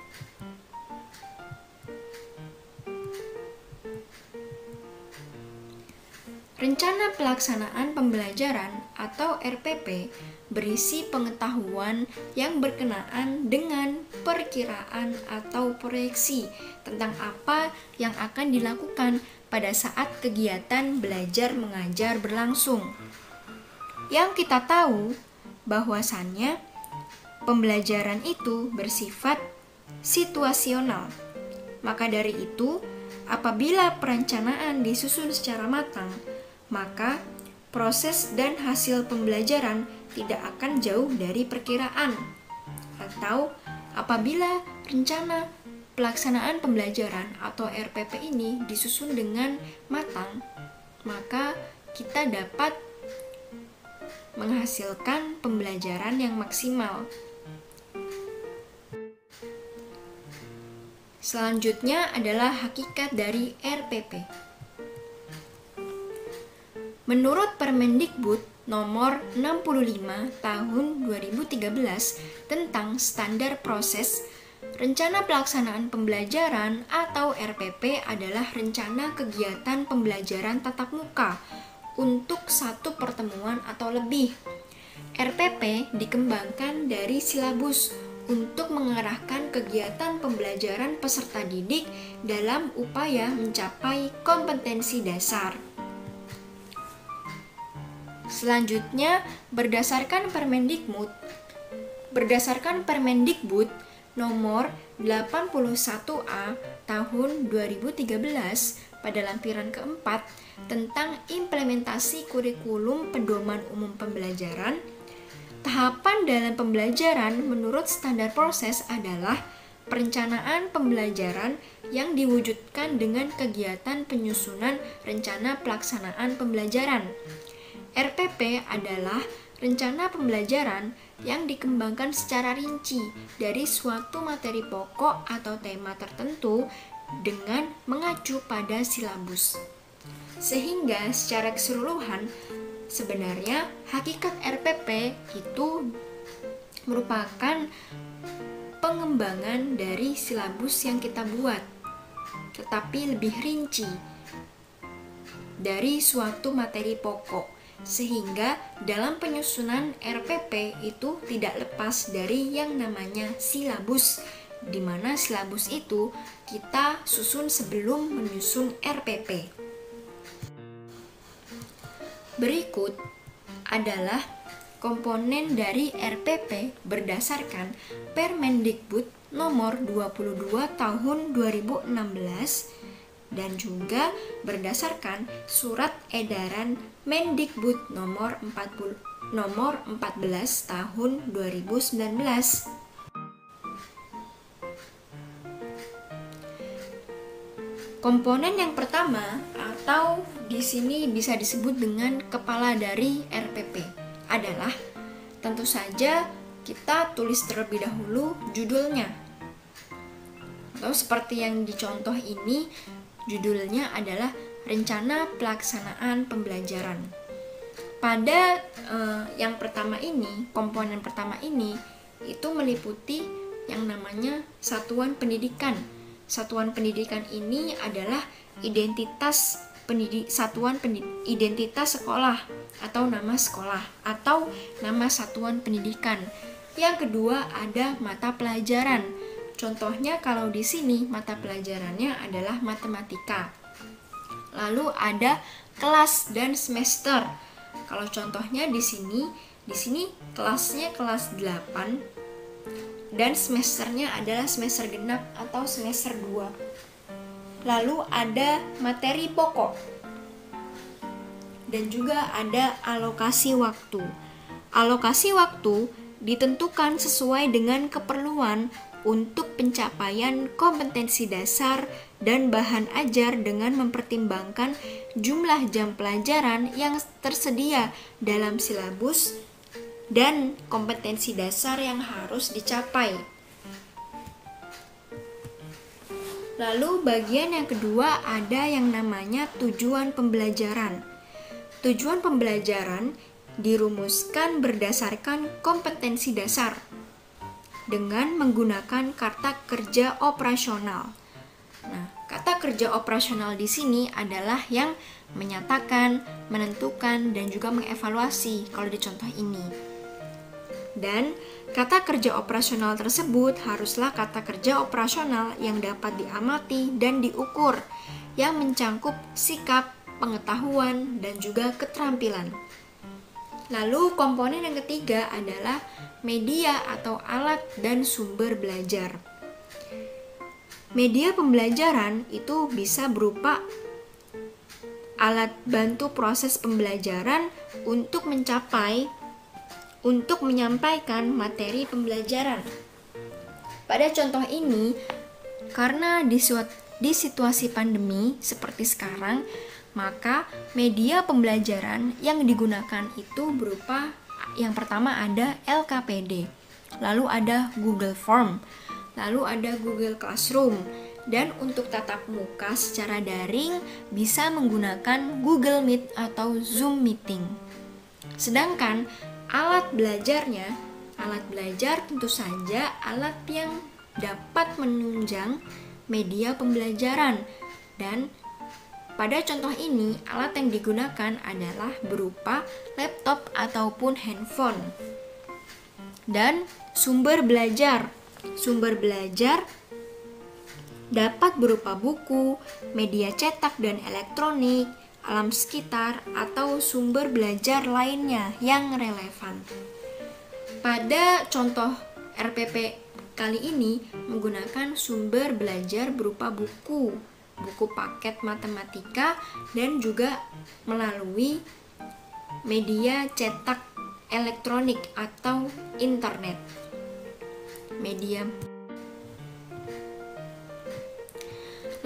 Rencana pelaksanaan pembelajaran atau RPP berisi pengetahuan yang berkenaan dengan perkiraan atau proyeksi tentang apa yang akan dilakukan pada saat kegiatan belajar mengajar berlangsung. Yang kita tahu bahwasannya pembelajaran itu bersifat situasional. Maka dari itu, apabila perencanaan disusun secara matang, maka proses dan hasil pembelajaran tidak akan jauh dari perkiraan. Atau apabila rencana pelaksanaan pembelajaran atau RPP ini disusun dengan matang, maka kita dapat menghasilkan pembelajaran yang maksimal. Selanjutnya adalah hakikat dari RPP. Menurut Permendikbud nomor 65 tahun 2013 tentang standar proses. Rencana pelaksanaan pembelajaran atau RPP adalah rencana kegiatan pembelajaran tatap muka untuk satu pertemuan atau lebih. RPP dikembangkan dari silabus untuk mengarahkan kegiatan pembelajaran peserta didik dalam upaya mencapai kompetensi dasar. Selanjutnya, berdasarkan Permendikbud nomor 81A tahun 2013 pada lampiran keempat tentang implementasi kurikulum pedoman umum pembelajaran, tahapan dalam pembelajaran menurut standar proses adalah perencanaan pembelajaran yang diwujudkan dengan kegiatan penyusunan rencana pelaksanaan pembelajaran. RPP adalah rencana pembelajaran yang dikembangkan secara rinci dari suatu materi pokok atau tema tertentu dengan mengacu pada silabus. Sehingga secara keseluruhan, sebenarnya hakikat RPP itu merupakan pengembangan dari silabus yang kita buat, tetapi lebih rinci dari suatu materi pokok. Sehingga dalam penyusunan RPP itu tidak lepas dari yang namanya silabus, di mana silabus itu kita susun sebelum menyusun RPP. Berikut adalah komponen dari RPP berdasarkan Permendikbud nomor 22 tahun 2016 dan juga berdasarkan Surat Edaran Mendikbud nomor 14 tahun 2019. Komponen yang pertama atau di sini bisa disebut dengan kepala dari RPP adalah tentu saja kita tulis terlebih dahulu judulnya. Atau seperti yang dicontoh ini, judulnya adalah Rencana Pelaksanaan Pembelajaran. Pada yang pertama ini, komponen pertama ini itu meliputi yang namanya satuan pendidikan. Satuan pendidikan ini adalah identitas sekolah atau nama sekolah atau nama satuan pendidikan. Yang kedua ada mata pelajaran. Contohnya kalau di sini mata pelajarannya adalah matematika. Lalu ada kelas dan semester. Kalau contohnya di sini kelasnya kelas 8 dan semesternya adalah semester genap atau semester 2. Lalu ada materi pokok. Dan juga ada alokasi waktu. Alokasi waktu ditentukan sesuai dengan keperluan untuk pencapaian kompetensi dasar dan bahan ajar dengan mempertimbangkan jumlah jam pelajaran yang tersedia dalam silabus dan kompetensi dasar yang harus dicapai. Lalu bagian yang kedua ada yang namanya tujuan pembelajaran. Tujuan pembelajaran dirumuskan berdasarkan kompetensi dasar dengan menggunakan kata kerja operasional. Nah, kata kerja operasional di sini adalah yang menyatakan, menentukan, dan juga mengevaluasi kalau di contoh ini. Dan kata kerja operasional tersebut haruslah kata kerja operasional yang dapat diamati dan diukur, yang mencangkup sikap, pengetahuan, dan juga keterampilan. Lalu komponen yang ketiga adalah media atau alat dan sumber belajar. Media pembelajaran itu bisa berupa alat bantu proses pembelajaran untuk menyampaikan materi pembelajaran. Pada contoh ini, karena di situasi pandemi seperti sekarang, maka media pembelajaran yang digunakan itu berupa yang pertama ada LKPD, lalu ada Google Form, lalu ada Google Classroom, dan untuk tatap muka secara daring bisa menggunakan Google Meet atau Zoom Meeting. Sedangkan alat belajar tentu saja alat yang dapat menunjang media pembelajaran, dan pada contoh ini alat yang digunakan adalah berupa laptop ataupun handphone. Dan sumber belajar dapat berupa buku, media cetak dan elektronik, alam sekitar, atau sumber belajar lainnya yang relevan. Pada contoh RPP kali ini menggunakan sumber belajar berupa buku paket matematika, dan juga melalui media cetak elektronik atau internet.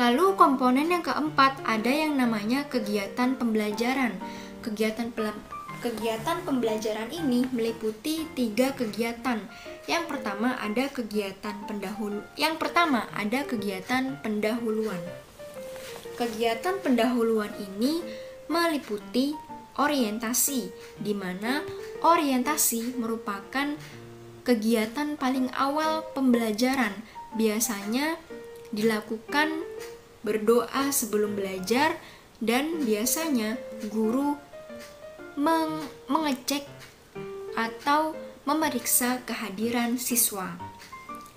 Lalu komponen yang keempat ada yang namanya kegiatan pembelajaran. Kegiatan pembelajaran ini meliputi 3 kegiatan. Yang pertama ada kegiatan pendahuluan. Kegiatan pendahuluan ini meliputi orientasi, di mana orientasi merupakan kegiatan paling awal pembelajaran. Biasanya dilakukan berdoa sebelum belajar, dan biasanya guru mengecek atau memeriksa kehadiran siswa.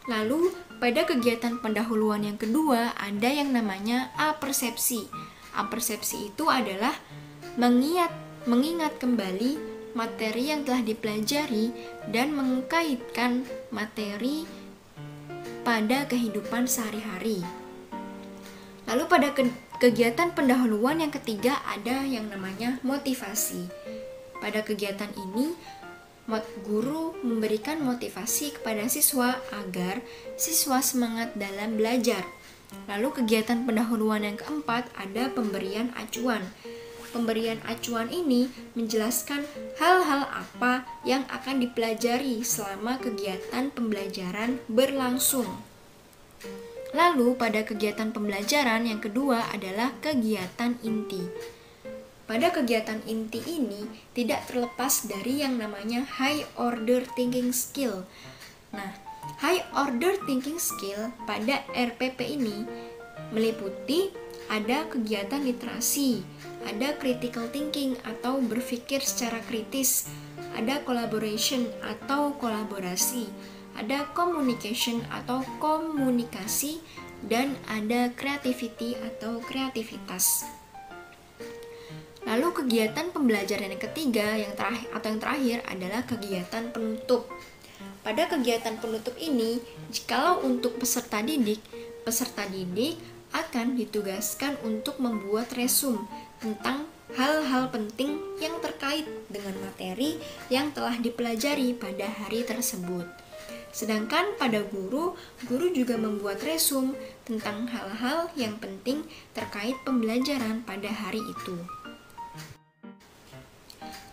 Lalu pada kegiatan pendahuluan yang kedua ada yang namanya apersepsi. Apersepsi itu adalah mengingat kembali materi yang telah dipelajari dan mengkaitkan materi pada kehidupan sehari-hari. Lalu pada kegiatan pendahuluan yang ketiga ada yang namanya motivasi. Pada kegiatan ini guru memberikan motivasi kepada siswa agar siswa semangat dalam belajar. Lalu kegiatan pendahuluan yang keempat ada pemberian acuan. Pemberian acuan ini menjelaskan hal-hal apa yang akan dipelajari selama kegiatan pembelajaran berlangsung. Lalu pada kegiatan pembelajaran yang kedua adalah kegiatan inti. Pada kegiatan inti ini tidak terlepas dari yang namanya high order thinking skill. Nah, high order thinking skill pada RPP ini meliputi ada kegiatan literasi, ada critical thinking atau berpikir secara kritis, ada collaboration atau kolaborasi, ada communication atau komunikasi, dan ada creativity atau kreativitas. Lalu kegiatan pembelajaran yang ketiga yang terakhir adalah kegiatan penutup. Pada kegiatan penutup ini, jikalau untuk peserta didik akan ditugaskan untuk membuat resume tentang hal-hal penting yang terkait dengan materi yang telah dipelajari pada hari tersebut. Sedangkan pada guru juga membuat resume tentang hal-hal yang penting terkait pembelajaran pada hari itu.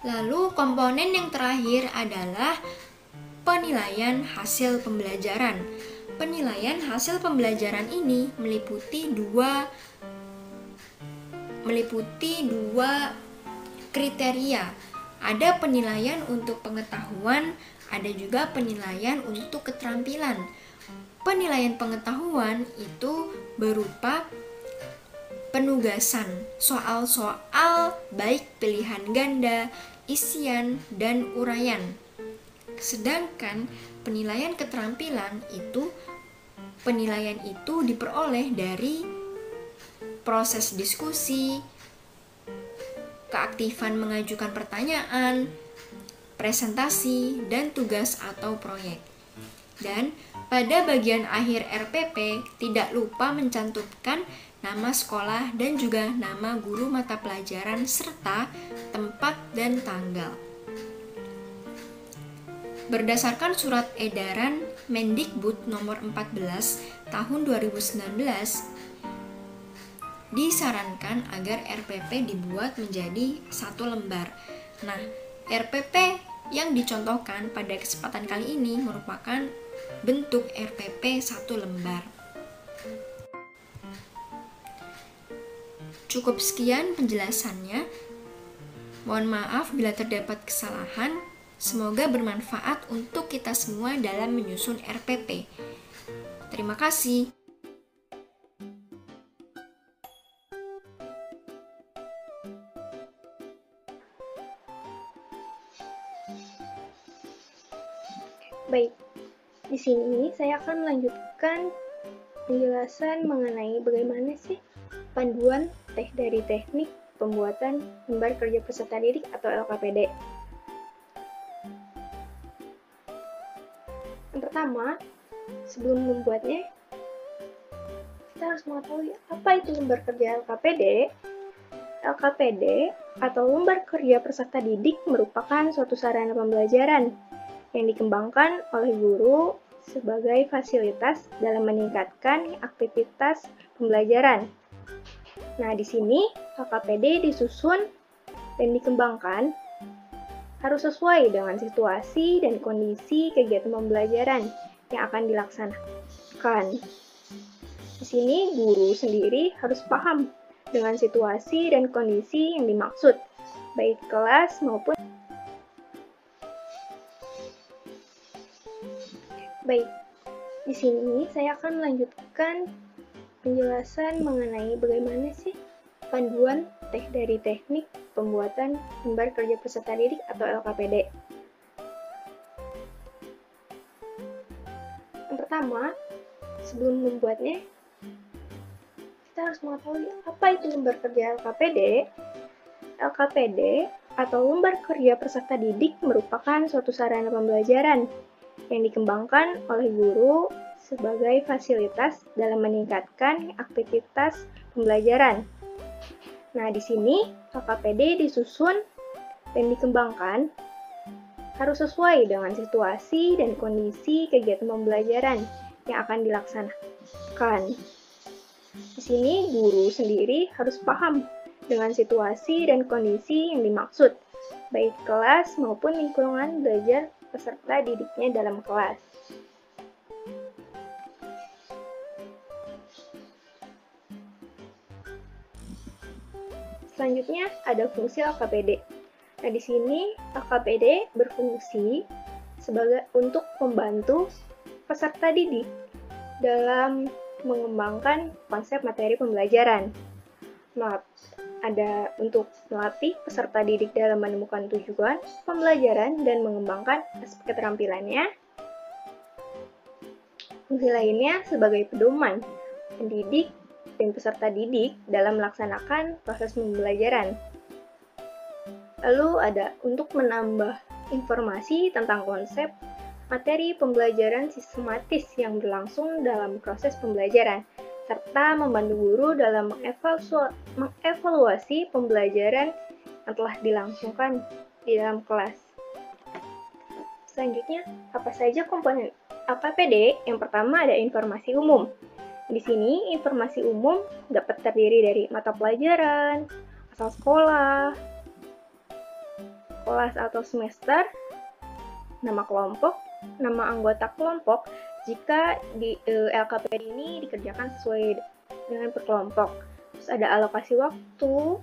Lalu komponen yang terakhir adalah penilaian hasil pembelajaran. Penilaian hasil pembelajaran ini meliputi dua kriteria. Ada penilaian untuk pengetahuan, ada juga penilaian untuk keterampilan. Penilaian pengetahuan itu berupa penugasan, soal-soal baik pilihan ganda, isian, dan uraian. Sedangkan penilaian keterampilan itu diperoleh dari proses diskusi, keaktifan mengajukan pertanyaan, presentasi, dan tugas atau proyek. Dan pada bagian akhir RPP tidak lupa mencantumkan nama sekolah dan juga nama guru mata pelajaran serta tempat dan tanggal. Berdasarkan surat edaran Mendikbud nomor 14 tahun 2019, disarankan agar RPP dibuat menjadi 1 lembar. Nah, RPP yang dicontohkan pada kesempatan kali ini merupakan bentuk RPP 1 lembar. Cukup sekian penjelasannya. Mohon maaf bila terdapat kesalahan. Semoga bermanfaat untuk kita semua dalam menyusun RPP. Terima kasih. Baik, di sini saya akan melanjutkan penjelasan mengenai bagaimana sih panduan dari teknik pembuatan lembar kerja peserta didik atau LKPD. Yang pertama, sebelum membuatnya, kita harus mengetahui apa itu lembar kerja LKPD. LKPD atau lembar kerja peserta didik merupakan suatu sarana pembelajaran yang dikembangkan oleh guru sebagai fasilitas dalam meningkatkan aktivitas pembelajaran. Nah, di sini LKPD disusun dan dikembangkan harus sesuai dengan situasi dan kondisi kegiatan pembelajaran yang akan dilaksanakan. Di sini guru sendiri harus paham dengan situasi dan kondisi yang dimaksud, baik kelas maupun Baik, di sini saya akan melanjutkan penjelasan mengenai bagaimana sih panduan dari teknik pembuatan lembar kerja peserta didik atau LKPD. Yang pertama, sebelum membuatnya, kita harus mengetahui apa itu lembar kerja LKPD. LKPD atau lembar kerja peserta didik merupakan suatu sarana pembelajaran yang dikembangkan oleh guru sebagai fasilitas dalam meningkatkan aktivitas pembelajaran. Nah, di sini LKPD disusun dan dikembangkan harus sesuai dengan situasi dan kondisi kegiatan pembelajaran yang akan dilaksanakan. Di sini guru sendiri harus paham dengan situasi dan kondisi yang dimaksud, baik kelas maupun lingkungan belajar peserta didiknya dalam kelas. Selanjutnya ada fungsi LKPD. Nah, di sini LKPD berfungsi untuk membantu peserta didik dalam mengembangkan konsep materi pembelajaran. Ada untuk melatih peserta didik dalam menemukan tujuan pembelajaran dan mengembangkan aspek keterampilannya. Fungsi lainnya sebagai pedoman pendidik dan peserta didik dalam melaksanakan proses pembelajaran. Lalu ada untuk menambah informasi tentang konsep materi pembelajaran sistematis yang berlangsung dalam proses pembelajaran, serta membantu guru dalam mengevaluasi pembelajaran yang telah dilangsungkan di dalam kelas. Selanjutnya, apa saja komponen LKPD? Yang pertama ada informasi umum. Di sini, informasi umum dapat terdiri dari mata pelajaran, asal sekolah, kelas atau semester, nama kelompok, nama anggota kelompok, jika di LKPD ini dikerjakan sesuai dengan per kelompok. Terus ada alokasi waktu.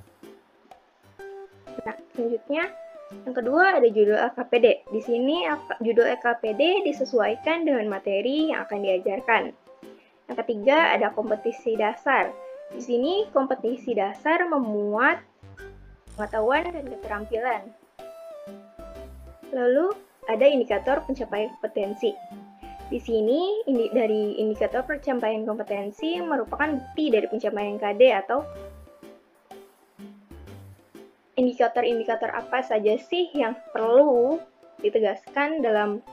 Nah, selanjutnya yang kedua ada judul LKPD. Di sini judul LKPD disesuaikan dengan materi yang akan diajarkan. Yang ketiga ada kompetisi dasar. Di sini kompetisi dasar memuat pengetahuan dan keterampilan. Lalu ada indikator pencapaian kompetensi. Di sini dari indikator pencapaian kompetensi merupakan bukti dari pencapaian KD atau indikator-indikator apa saja sih yang perlu ditegaskan dalam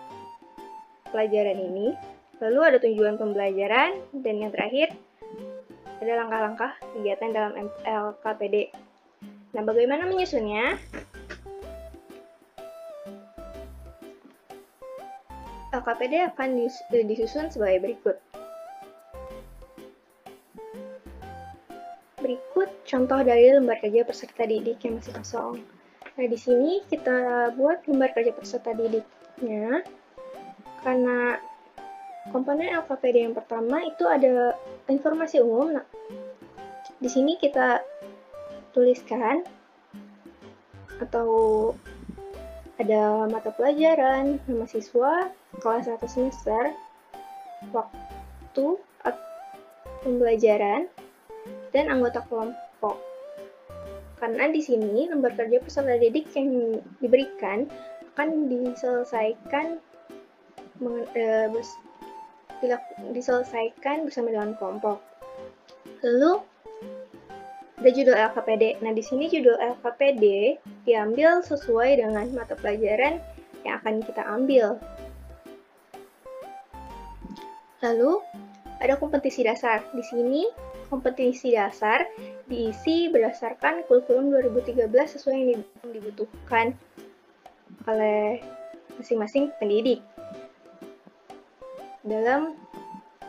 pelajaran ini. Lalu ada tujuan pembelajaran dan yang terakhir ada langkah-langkah kegiatan dalam LKPD. Nah, bagaimana menyusunnya? LKPD akan disusun sebagai berikut. Berikut contoh dari lembar kerja peserta didik yang masih kosong. Nah, di sini kita buat lembar kerja peserta didiknya karena komponen LKPD yang pertama itu ada informasi umum. Nah, di sini kita tuliskan atau ada mata pelajaran, nama siswa, kelas 1 semester, waktu pembelajaran, dan anggota kelompok. Karena di sini lembar kerja peserta didik yang diberikan akan diselesaikan bersama dengan kelompok. Lalu ada judul LKPD. Nah, di sini judul LKPD diambil sesuai dengan mata pelajaran yang akan kita ambil. Lalu ada kompetisi dasar. Di sini kompetisi dasar diisi berdasarkan kurikulum 2013 sesuai yang dibutuhkan oleh masing-masing pendidik dalam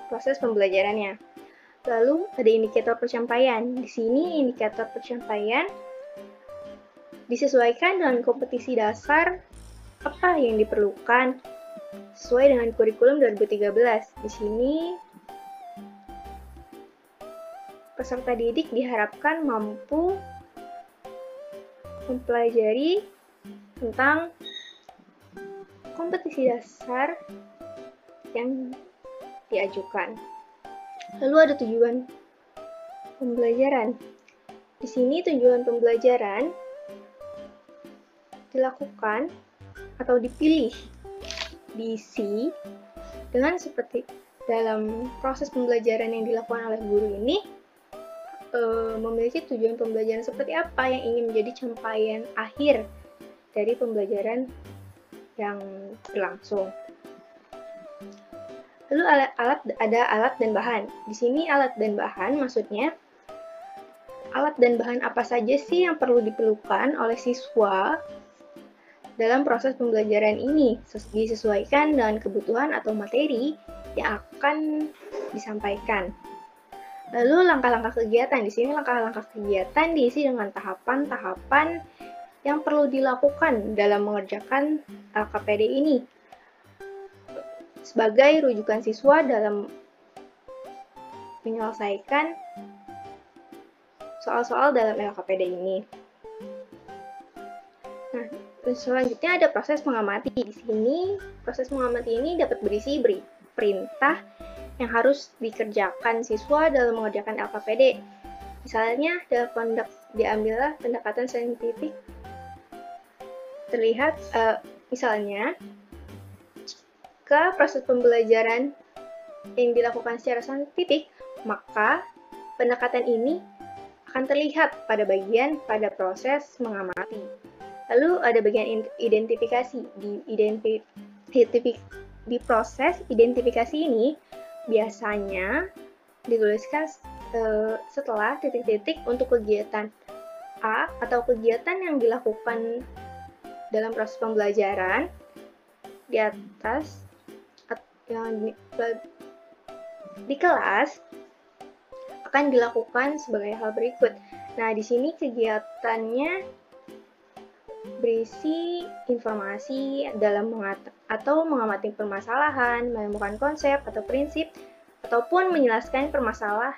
proses pembelajarannya. Lalu ada indikator pencapaian. Di sini indikator pencapaian disesuaikan dengan kompetisi dasar apa yang diperlukan sesuai dengan kurikulum 2013. Di sini peserta didik diharapkan mampu mempelajari tentang kompetisi dasar yang diajukan. Lalu ada tujuan pembelajaran. Di sini tujuan pembelajaran dilakukan atau dipilih, diisi dengan seperti dalam proses pembelajaran yang dilakukan oleh guru ini memiliki tujuan pembelajaran seperti apa yang ingin menjadi capaian akhir dari pembelajaran yang berlangsung. Lalu ada alat dan bahan. Di sini alat dan bahan maksudnya alat dan bahan apa saja sih yang perlu diperlukan oleh siswa dalam proses pembelajaran ini, disesuaikan dengan kebutuhan atau materi yang akan disampaikan. Lalu langkah-langkah kegiatan. Di sini langkah-langkah kegiatan diisi dengan tahapan-tahapan yang perlu dilakukan dalam mengerjakan LKPD ini sebagai rujukan siswa dalam menyelesaikan soal-soal dalam LKPD ini. Nah, selanjutnya ada proses mengamati. Di sini proses mengamati ini dapat berisi perintah yang harus dikerjakan siswa dalam mengerjakan LKPD. Misalnya, diambillah pendekatan saintifik. Terlihat, misalnya, jika proses pembelajaran yang dilakukan secara saintifik, maka pendekatan ini akan terlihat pada proses mengamati. Lalu ada bagian identifikasi. Di proses identifikasi ini, biasanya dituliskan setelah titik-titik untuk kegiatan A atau kegiatan yang dilakukan dalam proses pembelajaran di atas yang di kelas akan dilakukan sebagai hal berikut. Nah, di sini kegiatannya berisi informasi dalam mengamati permasalahan, menemukan konsep atau prinsip, ataupun menjelaskan permasalahan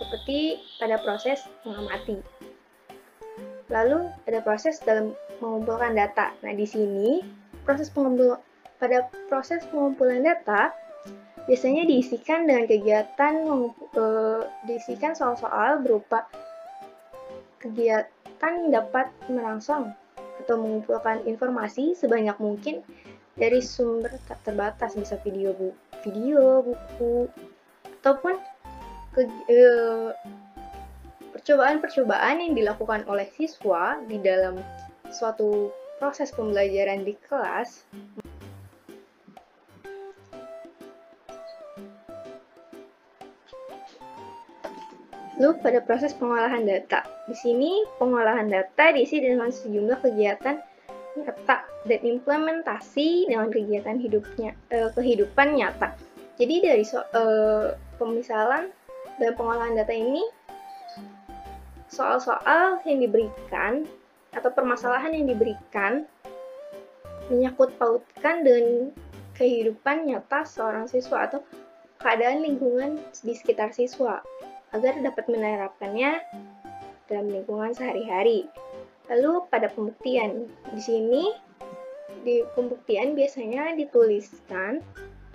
seperti pada proses mengamati. Lalu ada proses dalam mengumpulkan data. Nah, di sini pada proses pengumpulan data biasanya diisikan dengan diisikan soal-soal berupa kegiatan yang dapat merangsang atau mengumpulkan informasi sebanyak mungkin dari sumber tak terbatas, bisa video, buku, ataupun percobaan-percobaan yang dilakukan oleh siswa di dalam suatu proses pembelajaran di kelas. Lalu pada proses pengolahan data. Di sini pengolahan data diisi dengan sejumlah kegiatan nyata dan implementasi dengan kegiatan kehidupan nyata. Jadi dari pemisalan dan pengolahan data ini, soal-soal yang diberikan atau permasalahan yang diberikan menyangkut pautkan dengan kehidupan nyata seorang siswa atau keadaan lingkungan di sekitar siswa agar dapat menerapkannya dalam lingkungan sehari-hari. Lalu pada pembuktian, di sini di pembuktian biasanya dituliskan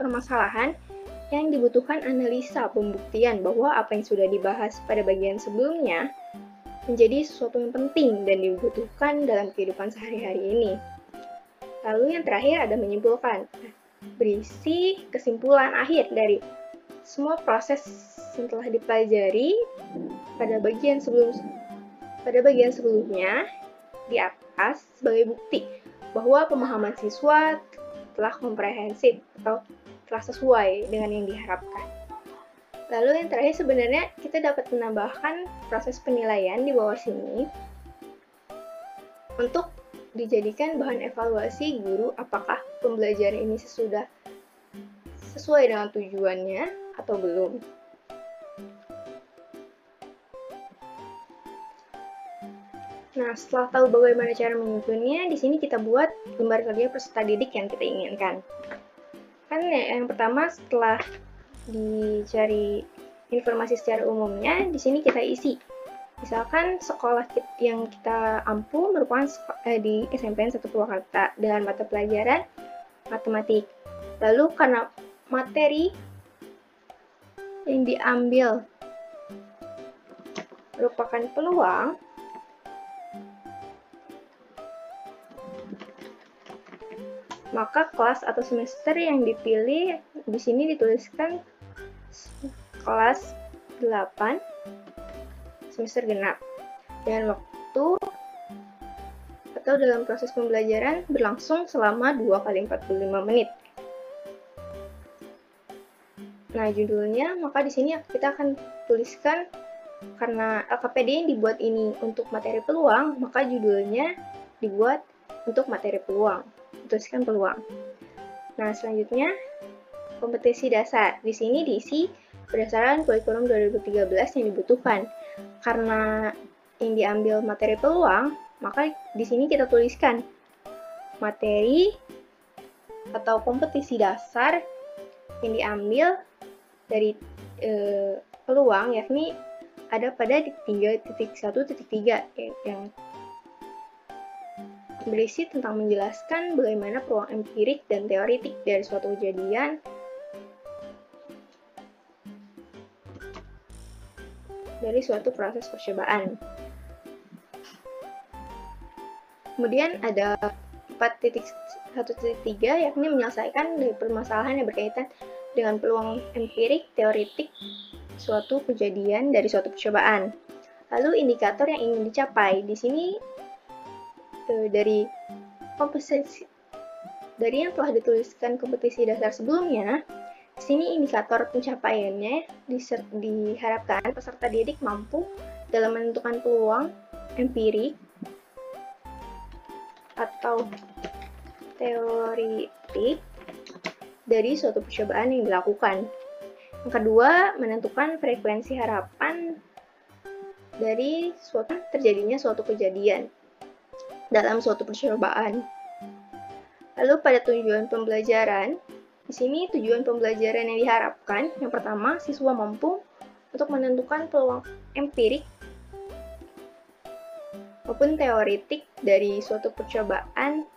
permasalahan yang dibutuhkan analisa pembuktian bahwa apa yang sudah dibahas pada bagian sebelumnya menjadi sesuatu yang penting dan dibutuhkan dalam kehidupan sehari-hari ini. Lalu yang terakhir ada menyimpulkan, berisi kesimpulan akhir dari semua proses yang telah dipelajari pada bagian sebelumnya di atas sebagai bukti bahwa pemahaman siswa telah komprehensif atau telah sesuai dengan yang diharapkan. Lalu yang terakhir sebenarnya kita dapat menambahkan proses penilaian di bawah sini untuk dijadikan bahan evaluasi guru apakah pembelajaran ini sudah sesuai dengan tujuannya atau belum. Nah, setelah tahu bagaimana cara menyusunnya, di sini kita buat lembar kerja peserta didik yang kita inginkan. Kan yang pertama setelah dicari informasi secara umumnya, di sini kita isi. Misalkan sekolah yang kita ampu merupakan di SMPN 1 Purwakarta dengan mata pelajaran matematik. Lalu karena materi yang diambil merupakan peluang, maka kelas atau semester yang dipilih di sini dituliskan kelas 8 semester genap dengan waktu atau dalam proses pembelajaran berlangsung selama 2 kali 45 menit. Nah, judulnya maka di sini kita akan tuliskan karena LKPD yang dibuat ini untuk materi peluang, maka judulnya dibuat untuk materi peluang. Tuliskan peluang. Nah, selanjutnya kompetensi dasar. Di sini diisi berdasarkan kurikulum 2013 yang dibutuhkan. Karena yang diambil materi peluang, maka di sini kita tuliskan materi atau kompetensi dasar yang diambil dari peluang, yakni ada pada 3.1.3 yang berisi tentang menjelaskan bagaimana peluang empirik dan teoritik dari suatu kejadian dari suatu proses percobaan. Kemudian ada 4.1.3 yakni menyelesaikan dari permasalahan yang berkaitan dengan peluang empirik teoritik suatu kejadian dari suatu percobaan. Lalu indikator yang ingin dicapai. Di sini dari yang telah dituliskan kompetisi dasar sebelumnya, di sini indikator pencapaiannya diharapkan peserta didik mampu dalam menentukan peluang empirik atau teoritik dari suatu percobaan yang dilakukan. Yang kedua, menentukan frekuensi harapan dari terjadinya suatu kejadian dalam suatu percobaan. Lalu pada tujuan pembelajaran, di sini tujuan pembelajaran yang diharapkan, yang pertama, siswa mampu untuk menentukan peluang empirik maupun teoritik dari suatu percobaan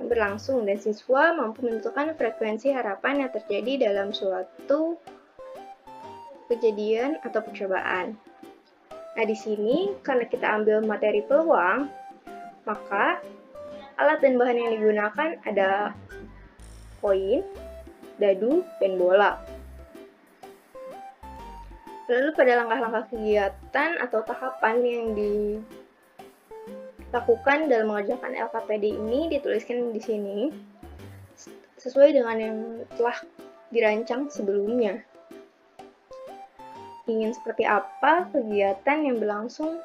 berlangsung dan siswa mampu menentukan frekuensi harapan yang terjadi dalam suatu kejadian atau percobaan. Nah, di sini karena kita ambil materi peluang, maka alat dan bahan yang digunakan ada koin, dadu, dan bola. Lalu pada langkah-langkah kegiatan atau tahapan yang lakukan dalam mengerjakan LKPD ini dituliskan di sini sesuai dengan yang telah dirancang sebelumnya. Ingin seperti apa kegiatan yang berlangsung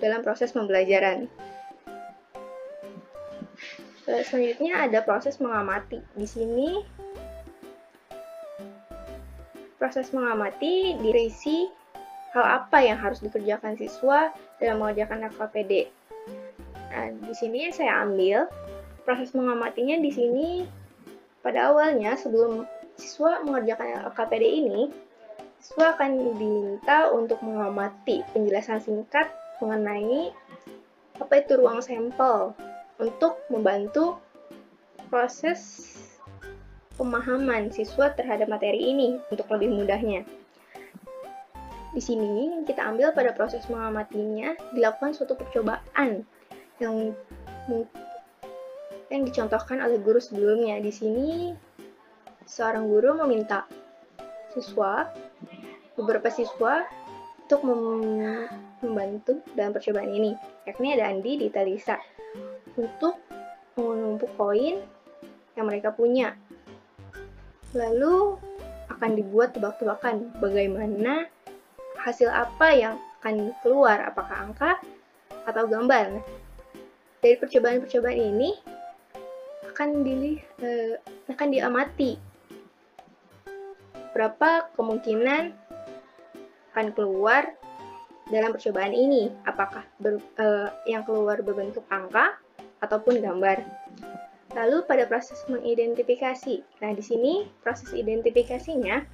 dalam proses pembelajaran. Selanjutnya ada proses mengamati. Di sini proses mengamati diisi hal apa yang harus dikerjakan siswa dalam mengerjakan LKPD. Nah, di sini saya ambil proses mengamatinya di sini pada awalnya sebelum siswa mengerjakan LKPD ini, siswa akan diminta untuk mengamati penjelasan singkat mengenai apa itu ruang sampel untuk membantu proses pemahaman siswa terhadap materi ini untuk lebih mudahnya. Di sini kita ambil pada proses mengamatinya dilakukan suatu percobaan yang dicontohkan oleh guru sebelumnya. Di sini seorang guru meminta beberapa siswa untuk membantu dalam percobaan ini, yakni ada Andi, Dita, Lisa, untuk menumpuk koin yang mereka punya. Lalu akan dibuat tebak-tebakan bagaimana hasil apa yang akan keluar, apakah angka atau gambar. Dari percobaan-percobaan ini akan diamati berapa kemungkinan akan keluar dalam percobaan ini, apakah yang keluar berbentuk angka ataupun gambar. Lalu pada proses mengidentifikasi. Nah, di sini proses identifikasinya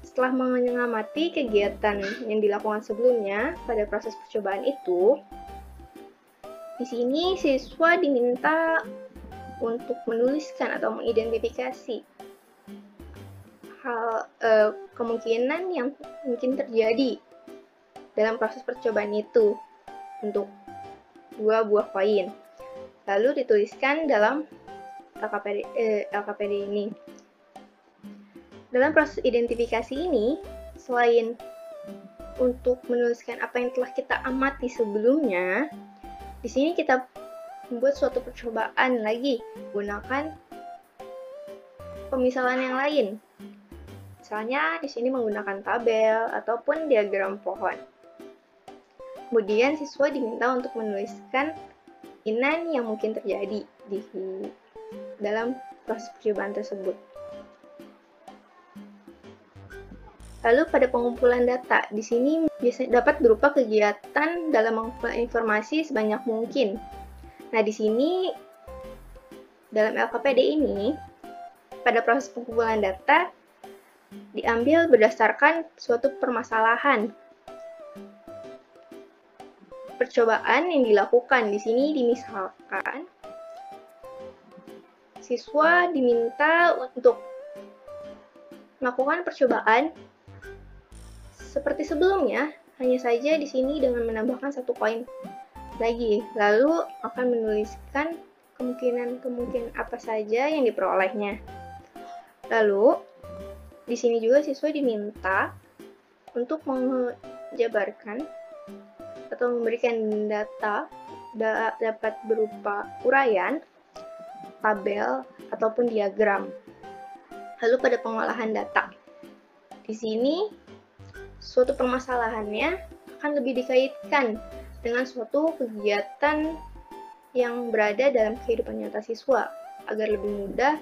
setelah mengamati kegiatan yang dilakukan sebelumnya pada proses percobaan itu, di sini siswa diminta untuk menuliskan atau mengidentifikasi kemungkinan yang mungkin terjadi dalam proses percobaan itu untuk 2 buah koin. Lalu dituliskan dalam LKPD ini. Dalam proses identifikasi ini, selain untuk menuliskan apa yang telah kita amati sebelumnya, di sini kita membuat suatu percobaan lagi menggunakan pemisalan yang lain. Misalnya di sini menggunakan tabel ataupun diagram pohon. Kemudian siswa diminta untuk menuliskan kemungkinan yang mungkin terjadi di dalam proses percobaan tersebut. Lalu pada pengumpulan data, di sini biasanya dapat berupa kegiatan dalam mengumpulkan informasi sebanyak mungkin. Nah, di sini dalam LKPD ini, pada proses pengumpulan data diambil berdasarkan suatu permasalahan. Percobaan yang dilakukan di sini dimisalkan siswa diminta untuk melakukan percobaan seperti sebelumnya, hanya saja di sini dengan menambahkan 1 koin lagi, lalu akan menuliskan kemungkinan apa saja yang diperolehnya. Lalu, di sini juga siswa diminta untuk menjabarkan atau memberikan data dapat berupa uraian, tabel, ataupun diagram. Lalu pada pengolahan data, di sini suatu permasalahannya akan lebih dikaitkan dengan suatu kegiatan yang berada dalam kehidupan nyata siswa agar lebih mudah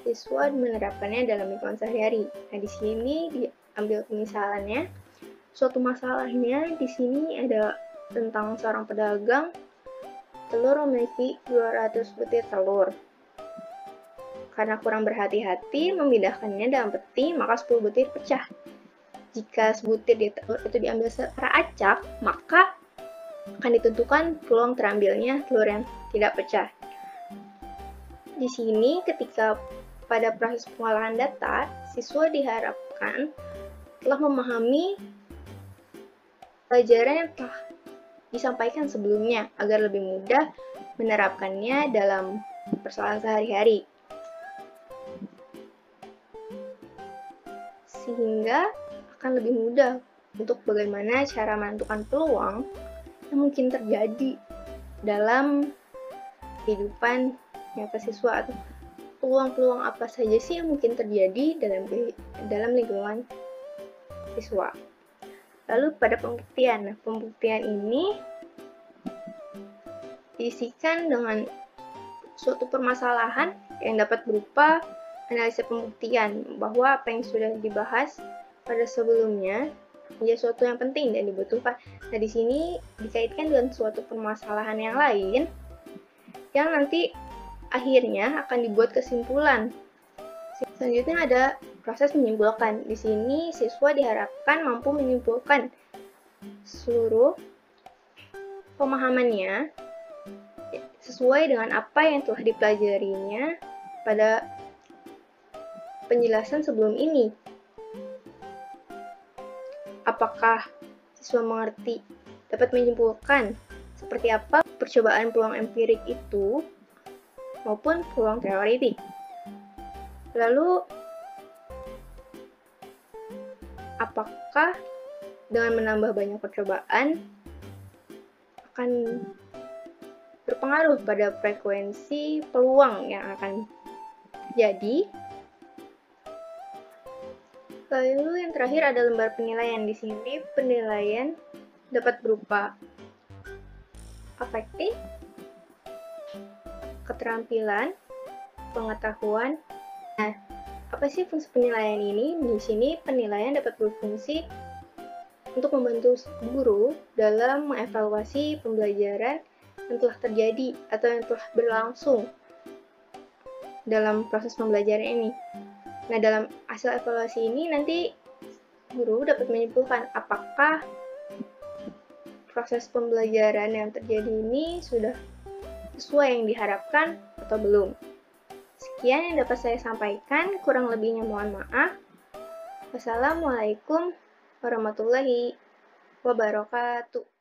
siswa menerapkannya dalam lingkungan sehari-hari. Nah, di sini diambil misalnya suatu masalahnya di sini ada tentang seorang pedagang telur memiliki 200 butir telur. Karena kurang berhati-hati memindahkannya dalam peti, maka 10 butir pecah. Jika sebutir telur itu diambil secara acak, maka akan ditentukan peluang terambilnya telur yang tidak pecah. Di sini, ketika pada proses pengolahan data, siswa diharapkan telah memahami pelajaran yang telah disampaikan sebelumnya agar lebih mudah menerapkannya dalam persoalan sehari-hari. Sehingga akan lebih mudah untuk bagaimana cara menentukan peluang yang mungkin terjadi dalam kehidupan nyata siswa, atau peluang-peluang apa saja sih yang mungkin terjadi dalam lingkungan siswa. Lalu pada pembuktian. Nah, pembuktian ini diisikan dengan suatu permasalahan yang dapat berupa analisa pembuktian bahwa apa yang sudah dibahas pada sebelumnya menjadi suatu yang penting dan dibutuhkan. Nah, di sini dikaitkan dengan suatu permasalahan yang lain yang nanti akhirnya akan dibuat kesimpulan Selanjutnya ada proses menyimpulkan. Di sini siswa diharapkan mampu menyimpulkan seluruh pemahamannya sesuai dengan apa yang telah dipelajarinya pada penjelasan sebelum ini. Apakah siswa mengerti, dapat menyimpulkan seperti apa percobaan peluang empirik itu maupun peluang teoretik. Lalu, apakah dengan menambah banyak percobaan akan berpengaruh pada frekuensi peluang yang akan terjadi? Lalu yang terakhir ada lembar penilaian. Di sini penilaian dapat berupa afektif, keterampilan, pengetahuan. Nah, apa sih fungsi penilaian ini? Di sini penilaian dapat berfungsi untuk membantu guru dalam mengevaluasi pembelajaran yang telah terjadi atau yang telah berlangsung dalam proses pembelajaran ini. Nah, dalam hasil evaluasi ini nanti guru dapat menyimpulkan apakah proses pembelajaran yang terjadi ini sudah sesuai yang diharapkan atau belum. Sekian yang dapat saya sampaikan, kurang lebihnya mohon maaf. Wassalamualaikum warahmatullahi wabarakatuh.